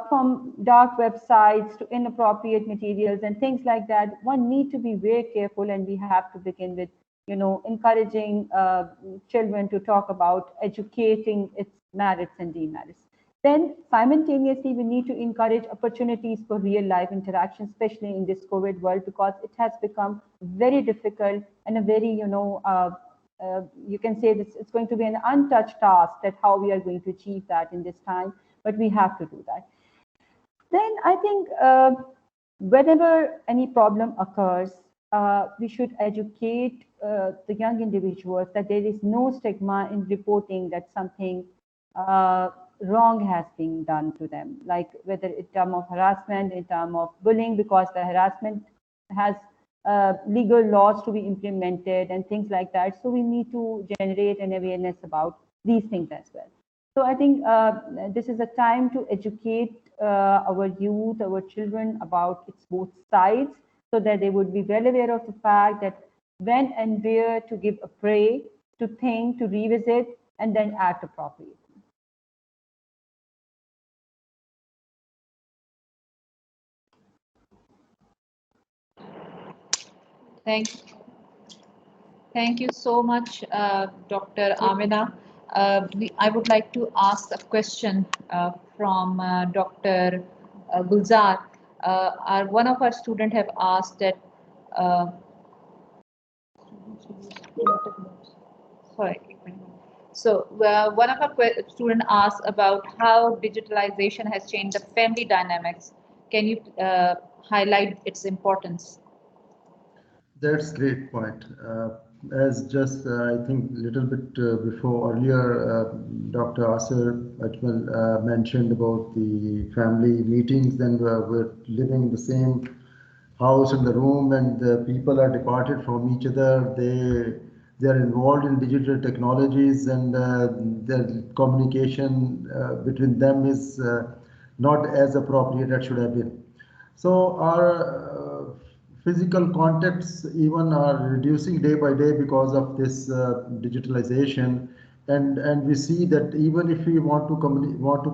from dark websites to inappropriate materials and things like that, one need to be very careful, and we have to begin with encouraging children to talk about educating its merits and demerits. Then simultaneously, we need to encourage opportunities for real life interaction, especially in this COVID world, because it has become very difficult and a very, you can say this, it's going to be an untouched task that how we are going to achieve that in this time, but we have to do that. Then I think whenever any problem occurs, we should educate the young individuals that there is no stigma in reporting that something wrong has been done to them, like whether in terms of harassment, in terms of bullying, because the harassment has legal laws to be implemented and things like that. So we need to generate an awareness about these things as well. So I think this is a time to educate our youth, our children about its both sides, so that they would be well aware of the fact that when and where to give a prey, to think, to revisit, and then act appropriately. Thank you so much, Dr. Amina. I would like to ask a question from Dr. Gulzar. One of our students have asked that. Sorry. So one of our students asked about how digitalization has changed the family dynamics. Can you highlight its importance? That's great point. As just I think a little bit before earlier, Dr. Asir Ajmal mentioned about the family meetings. Then we're living in the same house in the room, and the people are departed from each other. They are involved in digital technologies, and their communication between them is not as appropriate as should have been. So our physical contacts even are reducing day by day because of this digitalization, and we see that even if we want to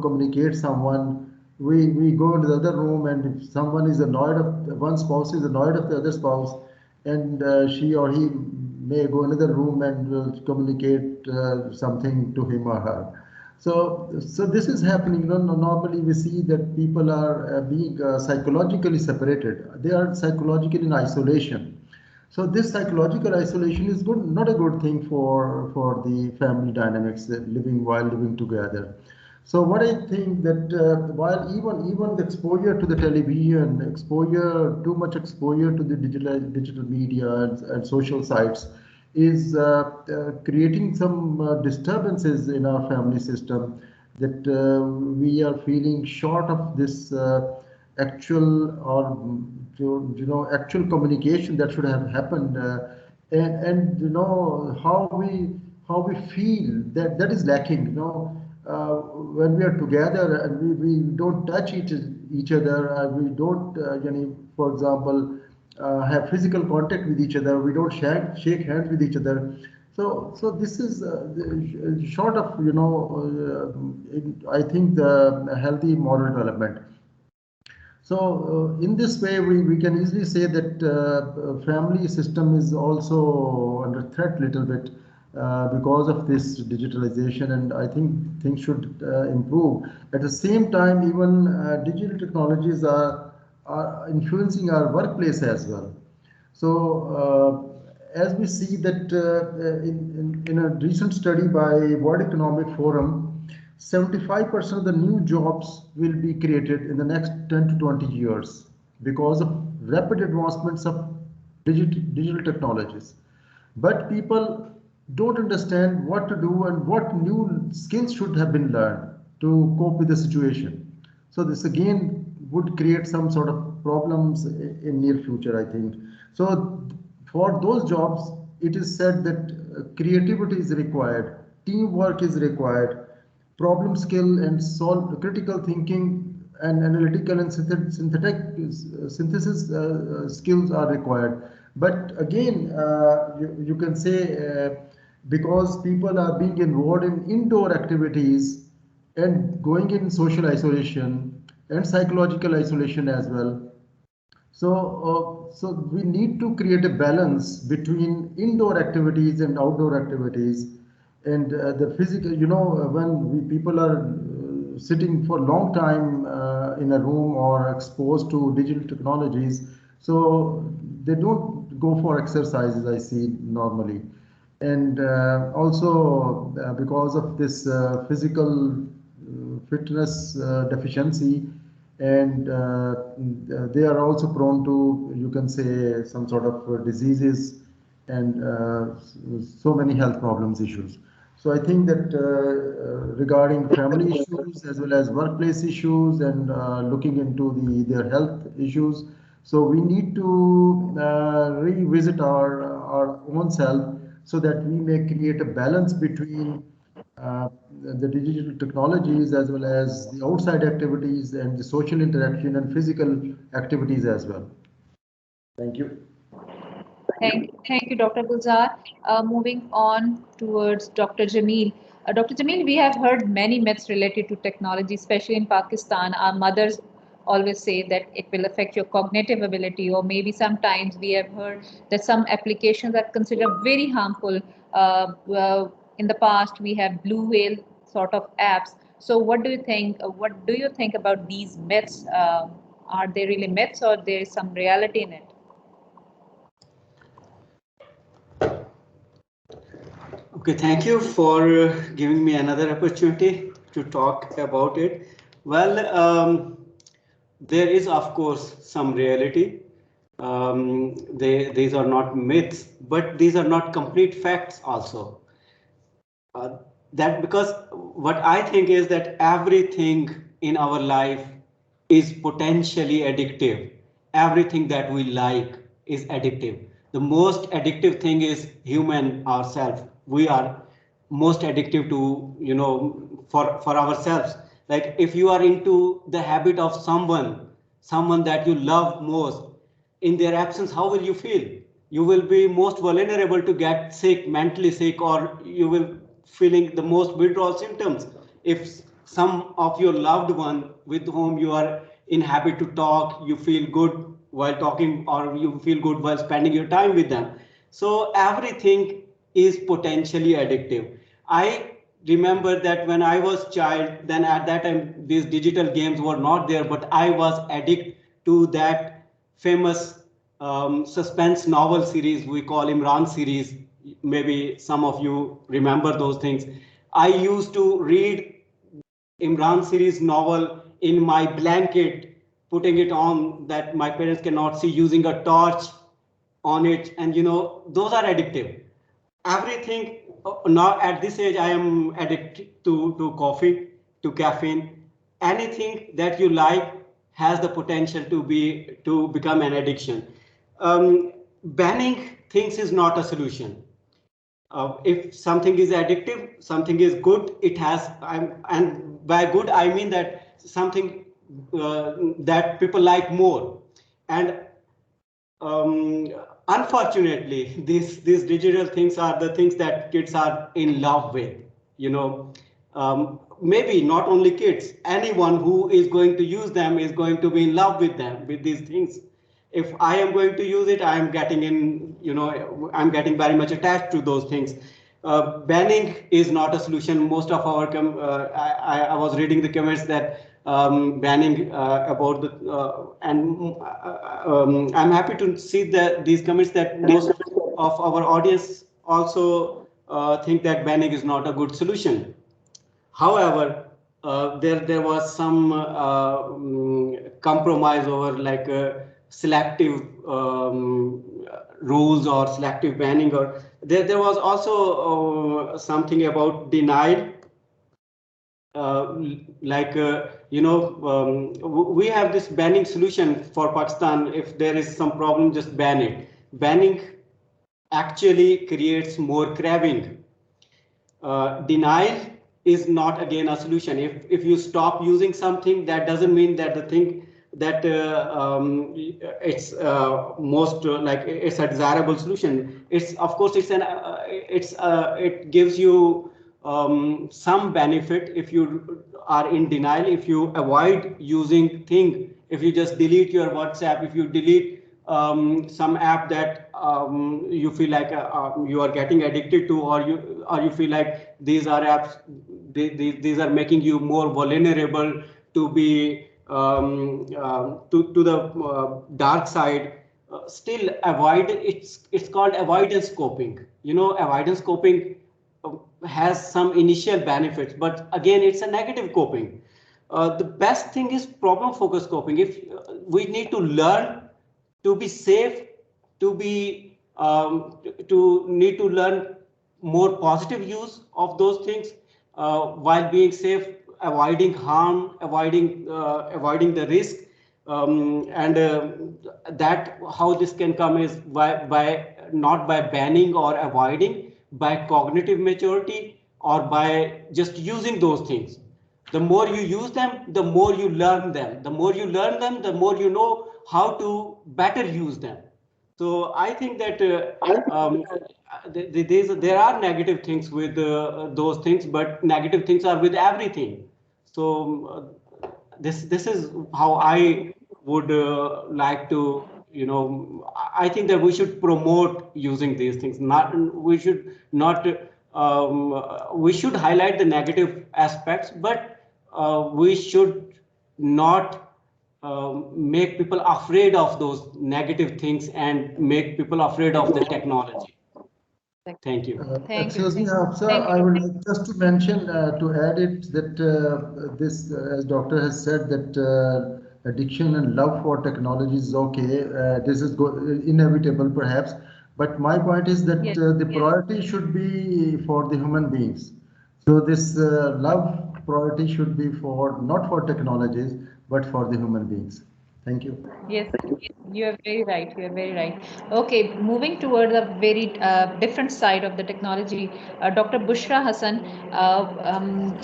communicate someone, we go into the other room, and if someone is annoyed of one spouse is annoyed of the other spouse, and she or he may go in another room and will communicate something to him or her. So this is happening. Normally we see that people are being psychologically separated. They are psychologically in isolation. So this psychological isolation is not a good thing for the family dynamics, while living together. So what I think that while even the exposure to the television, too much exposure to the digital media and social sites is creating some disturbances in our family system, that we are feeling short of this actual actual communication that should have happened, and how we feel that is lacking. When we are together and we don't touch each other, we don't for example have physical contact with each other, we don't shake hands with each other. So this is short of I think the healthy moral development. So in this way, we can easily say that family system is also under threat a little bit because of this digitalization, and I think things should improve. At the same time, even digital technologies are influencing our workplace as well. So as we see that in a recent study by World Economic Forum, 75% of the new jobs will be created in the next 10 to 20 years because of rapid advancements of digital technologies. But people don't understand what to do and what new skills should have been learned to cope with the situation. So this again would create some sort of problems in near future, I think. So for those jobs, it is said that creativity is required, teamwork is required, problem skill and critical thinking and analytical and synthetic synthesis skills are required. But again, you can say because people are being involved in indoor activities and going in social isolation and psychological isolation as well. So we need to create a balance between indoor activities and outdoor activities, and the physical. When people are sitting for a long time in a room or exposed to digital technologies, so they don't go for exercises, I see normally. And also because of this physical fitness deficiency, and they are also prone to, you can say, some sort of diseases and so many health problems issues. So I think that regarding family issues as well as workplace issues and looking into their health issues, so we need to revisit our own self so that we may create a balance between the digital technologies as well as the outside activities and the social interaction and physical activities as well. Thank you. Thank you, Dr. Gulzar. Moving on towards Dr. Jameel. Dr. Jameel, we have heard many myths related to technology, especially in Pakistan. Our mothers always say that it will affect your cognitive ability, or maybe sometimes we have heard that some applications are considered very harmful. In the past, we have blue whale sort of apps. So what do you think? What do you think about these myths? Are they really myths, or there is some reality in it? Okay, thank you for giving me another opportunity to talk about it. Well, there is, of course, some reality. These are not myths, but these are not complete facts also. That because what I think is that everything in our life is potentially addictive. Everything that we like is addictive. The most addictive thing is human ourselves. We are most addictive to, for ourselves. Like if you are into the habit of someone that you love most, in their absence, how will you feel? You will be most vulnerable to get sick, mentally sick, or you will feeling the most withdrawal symptoms. If some of your loved one with whom you are in habit to talk, you feel good while talking, or you feel good while spending your time with them. So everything is potentially addictive. I remember that when I was child, then at that time these digital games were not there, but I was addicted to that famous suspense novel series we call Imran series. Maybe some of you remember those things. I used to read Imran series novel in my blanket, putting it on that my parents cannot see, using a torch on it, and those are addictive. Everything now at this age I am addicted to coffee, to caffeine. Anything that you like has the potential to become an addiction. Banning things is not a solution. If something is addictive, something is good, it has, and by good I mean that something that people like more. And unfortunately, these digital things are the things that kids are in love with. Maybe not only kids, anyone who is going to use them is going to be in love with them, with these things. If I am going to use it, I am getting I'm getting very much attached to those things. Banning is not a solution. Most of our I was reading the comments that banning about the I'm happy to see that these comments that most of our audience also think that banning is not a good solution. However, there was some compromise over like selective rules or selective banning, or there was also something about denial. we have this banning solution for Pakistan. If there is some problem, just ban it. Banning actually creates more craving. Denial is not again a solution. If you stop using something, that doesn't mean that the thing that it's most like it's a desirable solution. It's of course it gives you some benefit if you are in denial, if you avoid using thing, if you just delete your WhatsApp, if you delete some app that you feel like you are getting addicted to, or you feel like these are apps, these are making you more vulnerable to be to the dark side. Still avoid, it's called avoidance coping. Avoidance coping has some initial benefits, but again it's a negative coping. The best thing is problem focused coping. If we need to learn to be safe, to be need to learn more positive use of those things while being safe, avoiding harm, avoiding the risk, and that how this can come is by not by banning or avoiding, by cognitive maturity, or by just using those things. The more you use them, the more you learn them. The more you learn them, the more you know how to better use them. So I think that there are negative things with those things, but negative things are with everything. So this is how I would like to, I think that we should promote using these things. We should not. We should highlight the negative aspects, but we should not make people afraid of those negative things and make people afraid of the technology. Thank you. Excuse me, Hafsa, I would like just to mention, to add it, that this, as doctor has said, that addiction and love for technology is okay. This is inevitable, perhaps. But my point is that the priority should be for the human beings. So this love priority should be for not for technologies, but for the human beings. Thank you. Yes, you are very right. You are very right. Okay, moving toward a very different side of the technology, Dr. Bushra Hassan,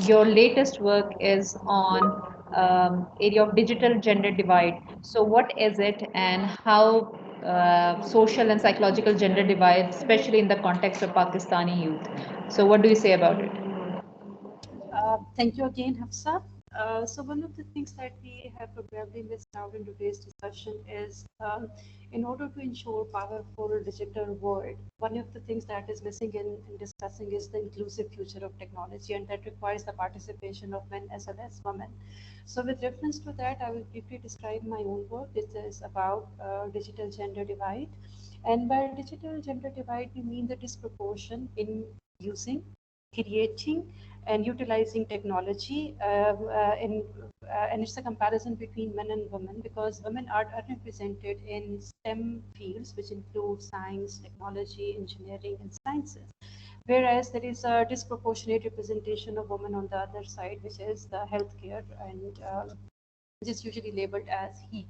your latest work is on area of digital gender divide. So, what is it, and how social and psychological gender divide, especially in the context of Pakistani youth? So, what do you say about it? Thank you again, Hafsa. So one of the things that we have probably missed out in today's discussion is in order to ensure powerful digital world, one of the things that is missing in discussing is the inclusive future of technology, and that requires the participation of men as well as women. So with reference to that, I will briefly describe my own work. This is about digital gender divide. And by digital gender divide, we mean the disproportion in using, creating, and utilizing technology and it's a comparison between men and women, because women are represented in STEM fields, which include science, technology, engineering, and sciences, whereas there is a disproportionate representation of women on the other side, which is the healthcare, and which is usually labeled as heat.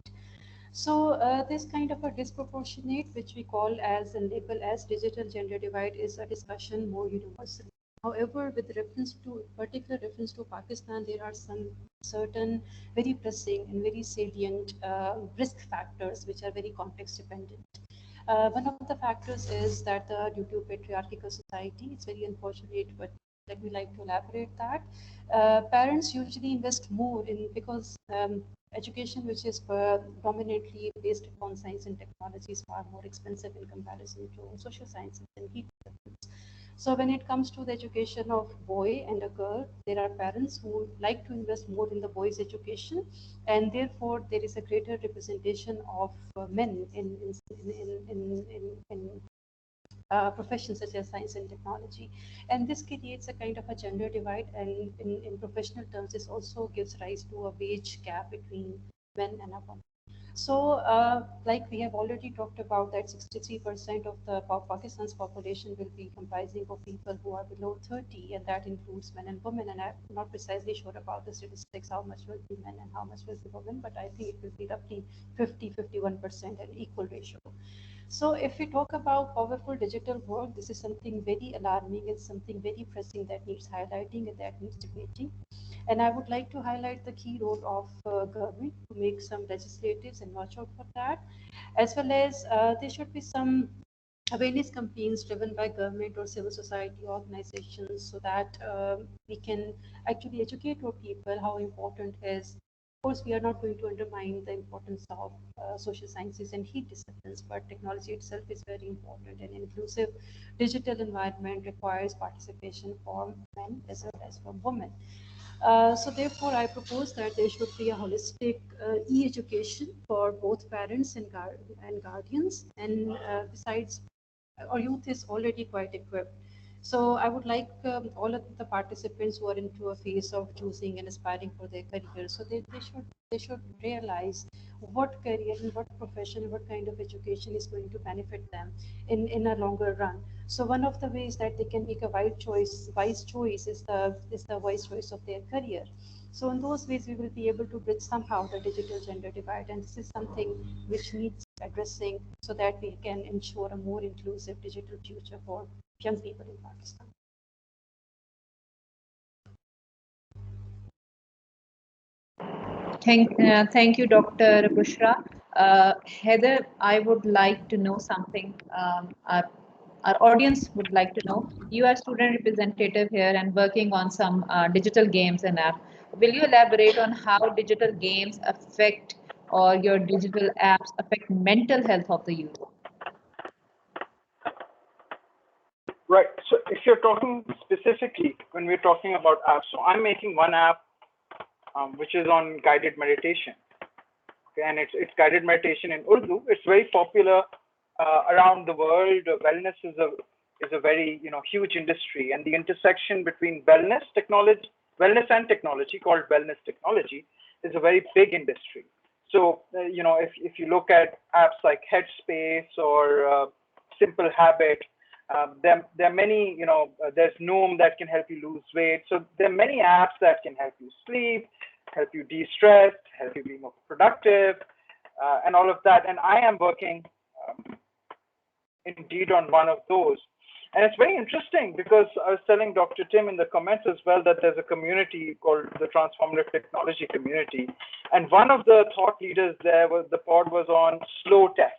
So this kind of a disproportionate, which we call as and label as digital gender divide, is a discussion more universal. However, with reference to particular reference to Pakistan, there are some certain very pressing and very salient risk factors which are very context dependent. One of the factors is that due to patriarchal society, it's very unfortunate, but let me like to elaborate that. Parents usually invest more in, because education which is dominantly based upon science and technology is far more expensive in comparison to social sciences and heat. So when it comes to the education of boy and a girl, there are parents who like to invest more in the boy's education, and therefore there is a greater representation of men in professions such as science and technology. And this creates a kind of a gender divide, and in professional terms, this also gives rise to a wage gap between men and a woman. So, like we have already talked about, that 63% of the Pakistan's population will be comprising of people who are below 30, and that includes men and women. And I'm not precisely sure about the statistics, how much will be men and how much will be women, but I think it will be roughly 50-51%, an equal ratio. So if we talk about powerful digital work, this is something very alarming. It's something very pressing that needs highlighting and that needs debating. And I would like to highlight the key role of government to make some legislatives and watch out for that, as well as there should be some awareness campaigns driven by government or civil society organizations, so that we can actually educate our people how important is. Of course, we are not going to undermine the importance of social sciences and heat disciplines, but technology itself is very important. An inclusive digital environment requires participation for men as well as for women. So therefore, I propose that there should be a holistic e-education for both parents and guardians. And besides, our youth is already quite equipped. So I would like all of the participants who are into a phase of choosing and aspiring for their career, so they should realize what career and what profession and what kind of education is going to benefit them in a longer run. So one of the ways that they can make a wise choice is the wise choice of their career. So in those ways, we will be able to bridge somehow the digital gender divide, and this is something which needs addressing so that we can ensure a more inclusive digital future for young people in Pakistan. Thank you, Dr. Bushra. Heather, I would like to know something. Our audience would like to know. You are student representative here and working on some digital games and app. Will you elaborate on how digital games affect or your digital apps affect mental health of the youth? Right. So if you're talking specifically, when we're talking about apps, so I'm making one app which is on guided meditation. Okay, and it's guided meditation in Urdu. It's very popular around the world. Wellness is a very huge industry, and the intersection between wellness and technology, called wellness technology, is a very big industry. So if you look at apps like Headspace or Simple Habit, there are many, there's Noom that can help you lose weight. So there are many apps that can help you sleep, help you de-stress, help you be more productive, and all of that. And I am working indeed on one of those. And it's very interesting because I was telling Dr. Tim in the comments as well that there's a community called the Transformative Technology Community. And one of the thought leaders there the pod was on slow tech.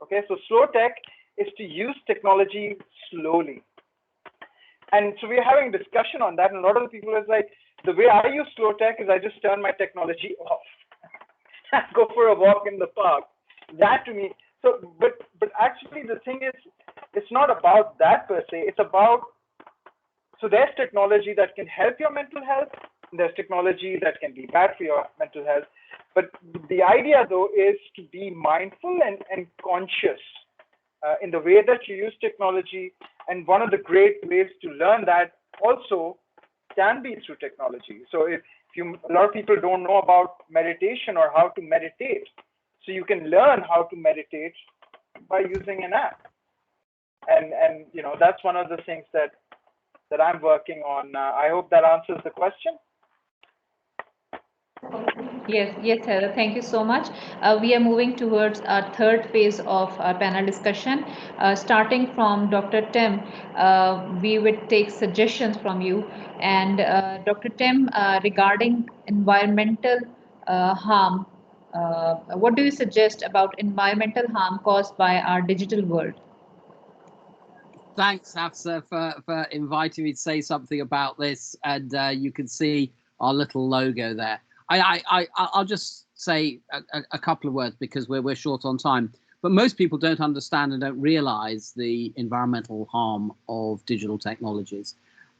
Okay, so slow tech is to use technology slowly. And so we're having a discussion on that. And a lot of the people is like, the way I use slow tech is I just turn my technology off and go for a walk in the park. That to me, so, but actually the thing is, it's not about that per se. It's about, so there's technology that can help your mental health. There's technology that can be bad for your mental health. But the idea though is to be mindful and conscious in the way that you use technology. And one of the great ways to learn that also can be through technology. So a lot of people don't know about meditation or how to meditate. So you can learn how to meditate by using an app. And that's one of the things that I'm working on. I hope that answers the question. Yes, Heather, thank you so much. We are moving towards our third phase of our panel discussion. Starting from Dr. Tim, we would take suggestions from you. And Dr. Tim, regarding environmental harm, what do you suggest about environmental harm caused by our digital world? Thanks, Hafsa, for inviting me to say something about this. And you can see our little logo there. I'll just say a couple of words because we're short on time. But most people don't understand and don't realize the environmental harm of digital technologies.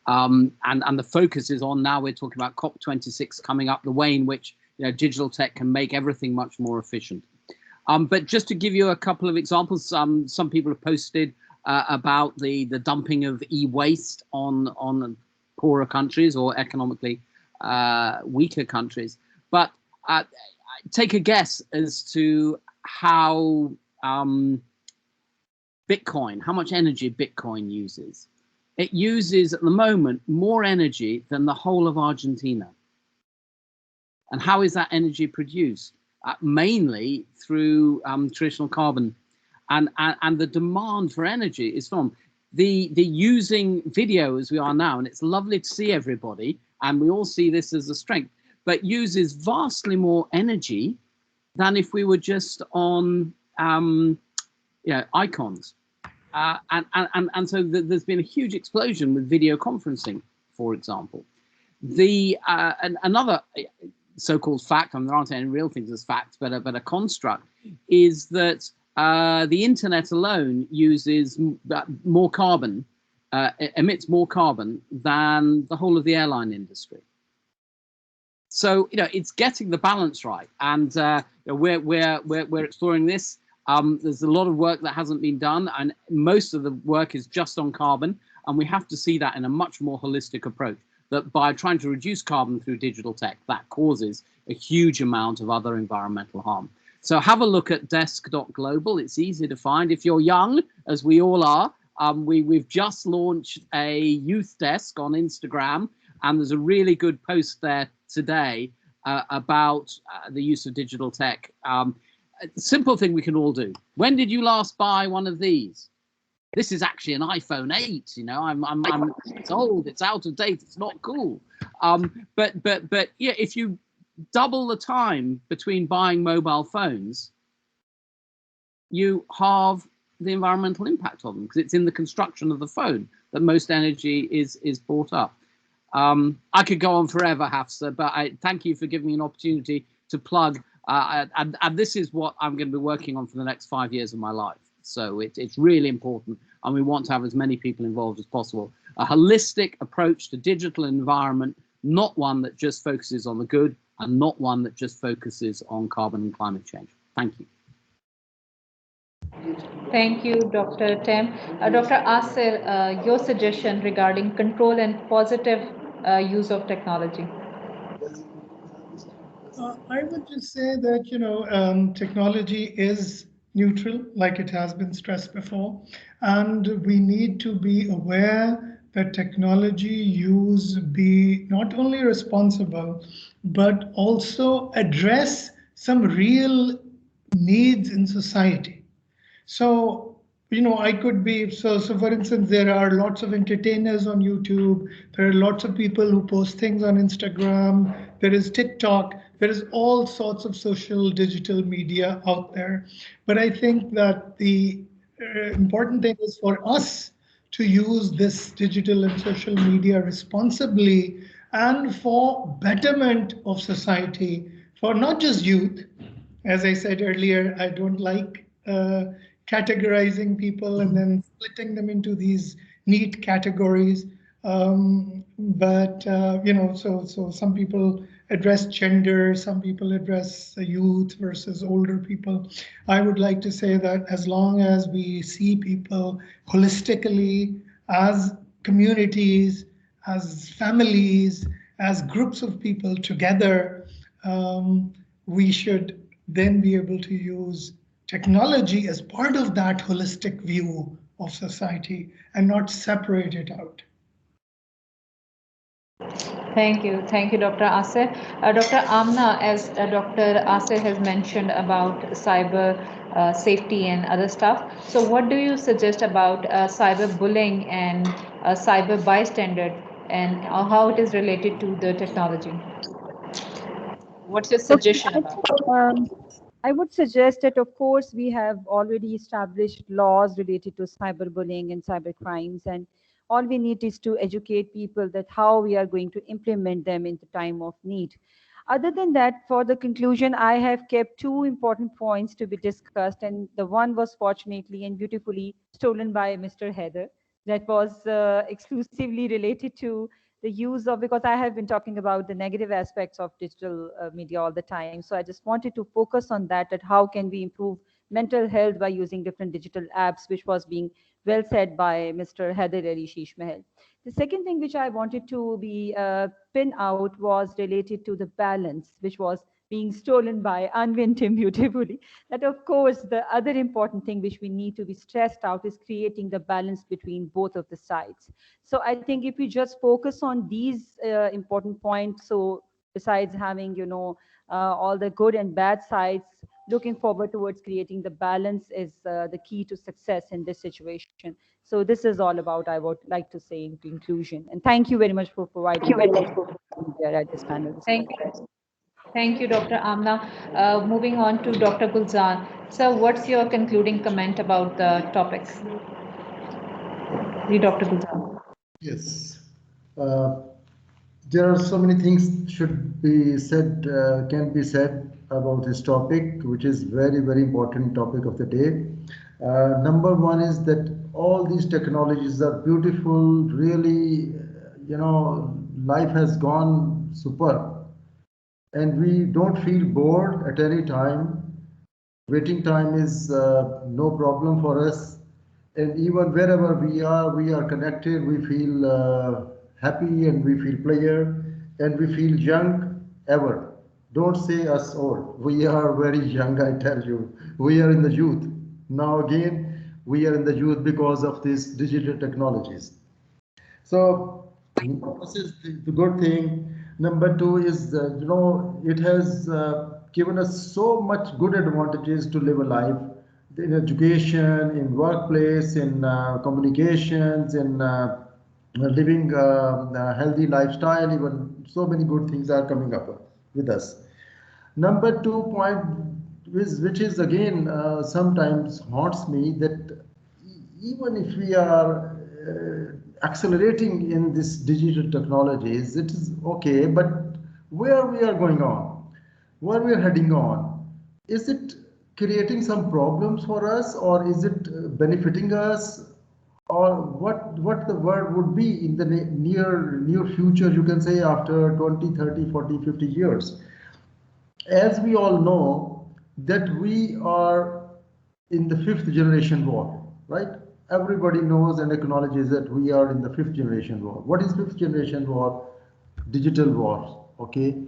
And the focus is on, now we're talking about COP26 coming up, the way in which digital tech can make everything much more efficient. But just to give you a couple of examples, some people have posted about the dumping of e-waste on poorer countries or economically weaker countries. But take a guess as to how Bitcoin, how much energy Bitcoin uses. It uses at the moment more energy than the whole of Argentina. And how is that energy produced? Mainly through traditional carbon, and the demand for energy is from the using video as we are now, and it's lovely to see everybody, and we all see this as a strength, but uses vastly more energy than if we were just on icons. And so there's been a huge explosion with video conferencing, for example. Another so-called fact, and there aren't any real things as facts, but a construct, is that the internet alone uses more carbon, emits more carbon than the whole of the airline industry. So it's getting the balance right, and we're exploring this. There's a lot of work that hasn't been done, and most of the work is just on carbon, and we have to see that in a much more holistic approach. That by trying to reduce carbon through digital tech, that causes a huge amount of other environmental harm. So have a look at desk.global. It's easy to find. If you're young, as we all are, we've just launched a youth desk on Instagram, and there's a really good post there today about the use of digital tech. Simple thing we can all do. When did you last buy one of these? This is actually an iPhone 8. It's old, it's out of date, it's not cool. But yeah, if you double the time between buying mobile phones, you halve the environmental impact of them, because it's in the construction of the phone that most energy is brought up. I could go on forever, Hafsa, but I thank you for giving me an opportunity to plug. And this is what I'm going to be working on for the next 5 years of my life. So it's really important, and we want to have as many people involved as possible. A holistic approach to digital environment, not one that just focuses on the good, and not one that just focuses on carbon and climate change. Thank you. Thank you, Dr. Tem. Dr. Asir, your suggestion regarding control and positive use of technology. I would just say that, technology is neutral, like it has been stressed before, and we need to be aware that technology use be not only responsible, but also address some real needs in society. So, I could be, so for instance, there are lots of entertainers on YouTube. There are lots of people who post things on Instagram. There is TikTok. There is all sorts of social digital media out there. But I think that the important thing is for us to use this digital and social media responsibly and for betterment of society, for not just youth. As I said earlier, I don't like categorizing people and then splitting them into these neat categories. So some people address gender, some people address youth versus older people. I would like to say that as long as we see people holistically as communities, as families, as groups of people together, we should then be able to use technology as part of that holistic view of society and not separate it out. Thank you, Dr. Asir. Dr. Amna, as Dr. Asir has mentioned about cyber safety and other stuff. So what do you suggest about cyber bullying and cyber bystander, and how it is related to the technology? What's your suggestion about? I would suggest that, of course, we have already established laws related to cyberbullying and cyber crimes, and all we need is to educate people that how we are going to implement them in the time of need. Other than that, for the conclusion, I have kept two important points to be discussed, and the one was fortunately and beautifully stolen by Mr. Heather. That was exclusively related to the use of, because I have been talking about the negative aspects of digital media all the time. So I just wanted to focus on that how can we improve mental health by using different digital apps, which was being well said by Mr. Heather Ali Sheesh Mahal. The second thing which I wanted to be pin out was related to the balance, which was being stolen by unwin Tim beautifully, that of course the other important thing which we need to be stressed out is creating the balance between both of the sides. So I think if we just focus on these important points, so besides having, all the good and bad sides, looking forward towards creating the balance is the key to success in this situation. So this is all about, I would like to say, in conclusion. And thank you very much for providing me there at this panel discussion. Thank you, Dr. Amna. Moving on to Dr. Gulzar. So what's your concluding comment about the topic? Dr. Gulzar. Yes. There are so many things should be said, can be said about this topic, which is very, very important topic of the day. Number one is that all these technologies are beautiful, really, life has gone superb. And we don't feel bored at any time. Waiting time is no problem for us. And even wherever we are connected, we feel happy and we feel pleasure and we feel young ever. Don't say us old. We are very young, I tell you. We are in the youth. Now again, we are in the youth because of these digital technologies. So this is the good thing. Number two is, it has given us so much good advantages to live a life in education, in workplace, in communications, in living a healthy lifestyle. Even so many good things are coming up with us. Number 2 point, which is again sometimes haunts me, that even if we are accelerating in this digital technologies, it is okay, but where we are going on, where we are heading on, is it creating some problems for us, or is it benefiting us, or what the word would be in the near future, you can say after 20, 30, 40, 50 years. As we all know that we are in the 5th generation war, right? Everybody knows and acknowledges that we are in the 5th generation war. What is 5th generation war? Digital war, okay?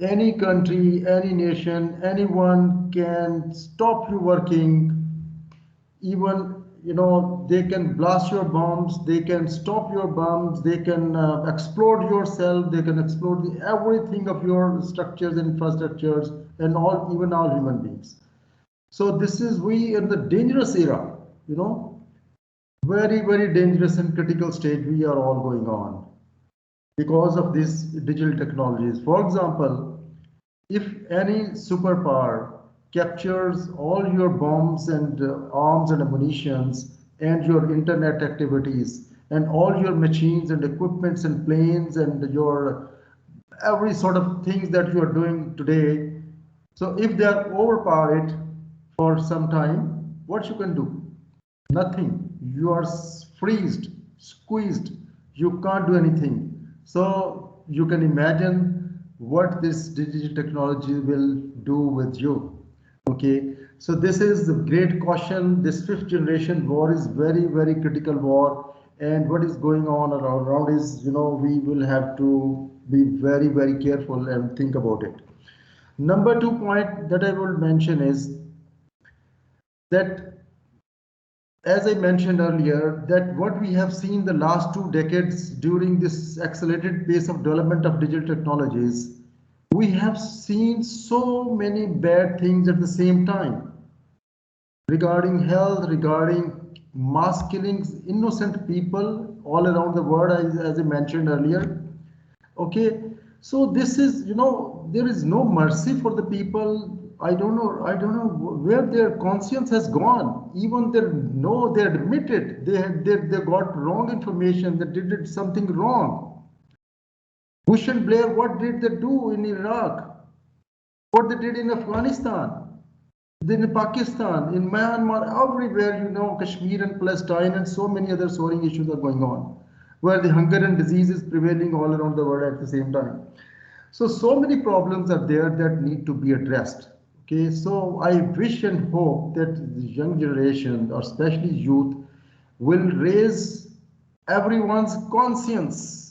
Any country, any nation, anyone can stop you working. Even, they can blast your bombs, they can stop your bombs, they can explode yourself, they can explode everything of your structures and infrastructures, and even all human beings. So this is we in the dangerous era, very, very dangerous and critical stage we are all going on because of these digital technologies. For example, if any superpower captures all your bombs and arms and ammunitions and your internet activities and all your machines and equipments and planes and your every sort of things that you are doing today, so if they are overpower it for some time, what you can do? Nothing. You are freezed, squeezed. You can't do anything. So you can imagine what this digital technology will do with you. Okay. So this is the great caution. This 5th generation war is very, very critical war. And what is going on around is, we will have to be very, very careful and think about it. Number 2 point that I will mention is that, as I mentioned earlier, that what we have seen the last 2 decades during this accelerated pace of development of digital technologies, we have seen so many bad things at the same time regarding health, regarding mass killings, innocent people all around the world, as I mentioned earlier. Okay, so this is, there is no mercy for the people. I don't know where their conscience has gone. Even they admit it. They got wrong information. They did something wrong. Bush and Blair, what did they do in Iraq? What they did in Afghanistan, then in Pakistan, in Myanmar, everywhere, Kashmir and Palestine and so many other soaring issues are going on, where the hunger and disease is prevailing all around the world at the same time. So many problems are there that need to be addressed. Okay, so I wish and hope that the young generation, or especially youth, will raise everyone's conscience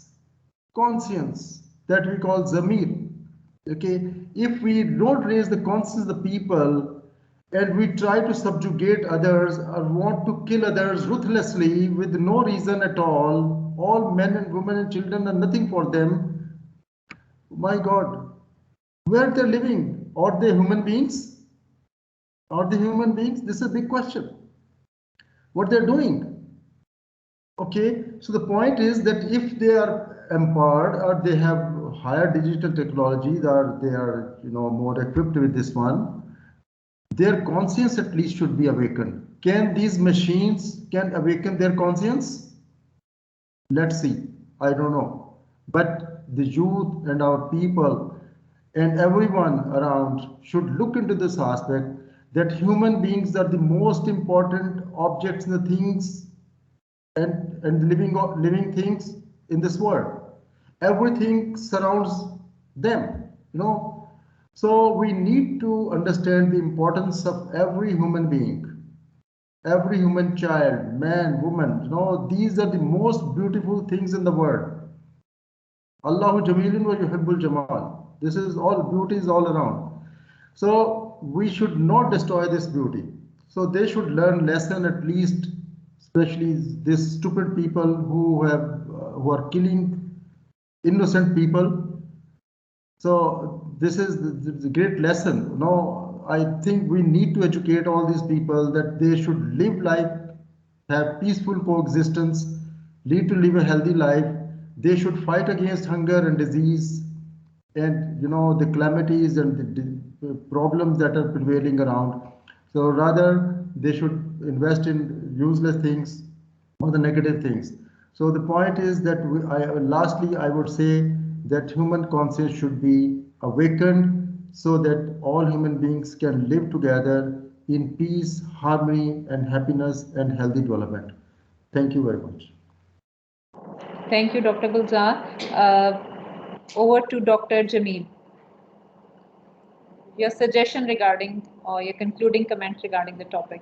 that we call Zamir. Okay, if we don't raise the conscience of the people and we try to subjugate others or want to kill others ruthlessly with no reason at all men and women and children are nothing for them. My God, where they're living? Are they human beings? Are they human beings? This is a big question. What they're doing? Okay, so the point is that if they are empowered or they have higher digital technologies or they are more equipped with this one, their conscience at least should be awakened. Can these machines can awaken their conscience? Let's see. I don't know. But the youth and our people and everyone around should look into this aspect that human beings are the most important objects and the things and living things in this world. Everything surrounds them, So we need to understand the importance of every human being, every human child, man, woman. These are the most beautiful things in the world. Allahu Jamilun wa yuhibbul Jamal. This is all, beauty is all around. So we should not destroy this beauty. So they should learn lesson at least, especially these stupid people who are killing innocent people. So this is the great lesson. I think we need to educate all these people that they should live life, have peaceful coexistence, need to live a healthy life. They should fight against hunger and disease and the calamities and the problems that are prevailing around. So rather they should invest in useless things or the negative things. So the point is that lastly I would say that human conscience should be awakened so that all human beings can live together in peace, harmony and happiness and healthy development. Thank you very much. Thank you, Dr. Gulzar. Over to Dr. Jamil. Your suggestion regarding or your concluding comment regarding the topic.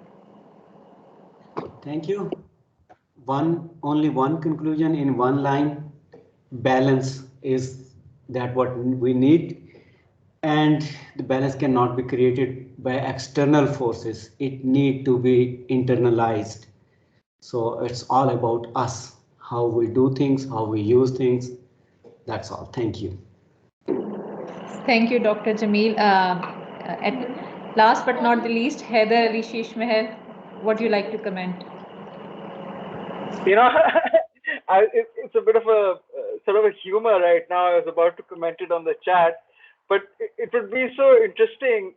Thank you. Only one conclusion in one line. Balance is that what we need, and the balance cannot be created by external forces. It need to be internalized. So it's all about us, how we do things, how we use things. That's all. Thank you. Thank you, Dr. Jamil. Last but not the least, Heather Ali Shishmahal, what do you like to comment? It's a bit of a sort of a humor right now. I was about to comment it on the chat, but it would be so interesting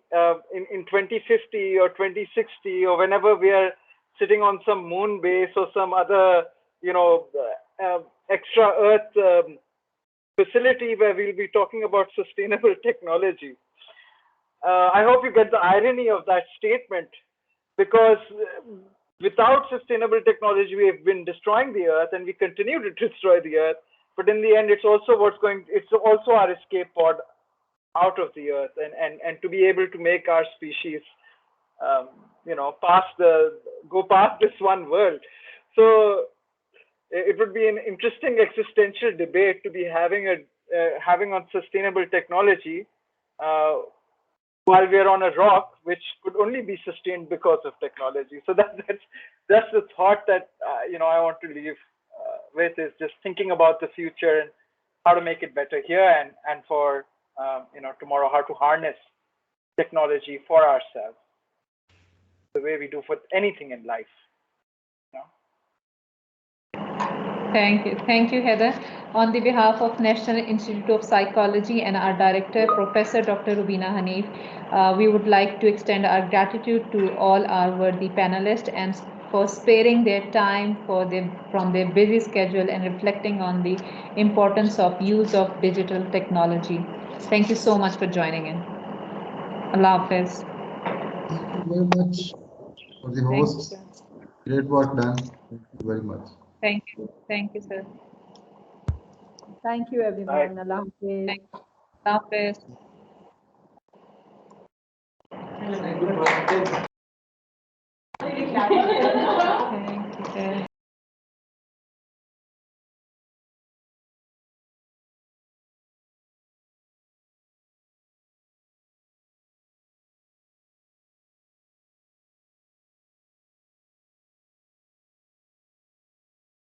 in 2050 or 2060 or whenever we are sitting on some moon base or some other, extra Earth facility where we'll be talking about sustainable technology. I hope you get the irony of that statement, because without sustainable technology, we have been destroying the Earth and we continue to destroy the Earth. But in the end, it's also it's also our escape pod out of the Earth, and to be able to make our species, go past this one world. So it would be an interesting existential debate to be having on sustainable technology while we are on a rock, which could only be sustained because of technology. So that's the thought that I want to leave with, is just thinking about the future and how to make it better here and for tomorrow, how to harness technology for ourselves the way we do for anything in life. Thank you, Heather. On the behalf of National Institute of Psychology and our director, Professor Dr. Rubina Hanif, we would like to extend our gratitude to all our worthy panelists and for sparing their time from their busy schedule and reflecting on the importance of use of digital technology. Thank you so much for joining in. Allah Hafiz. Thank you very much for the hosts. Great work done. Thank you very much. Thank you. Thank you, sir. Thank you, everyone. Allah Hafiz. Allah Hafiz.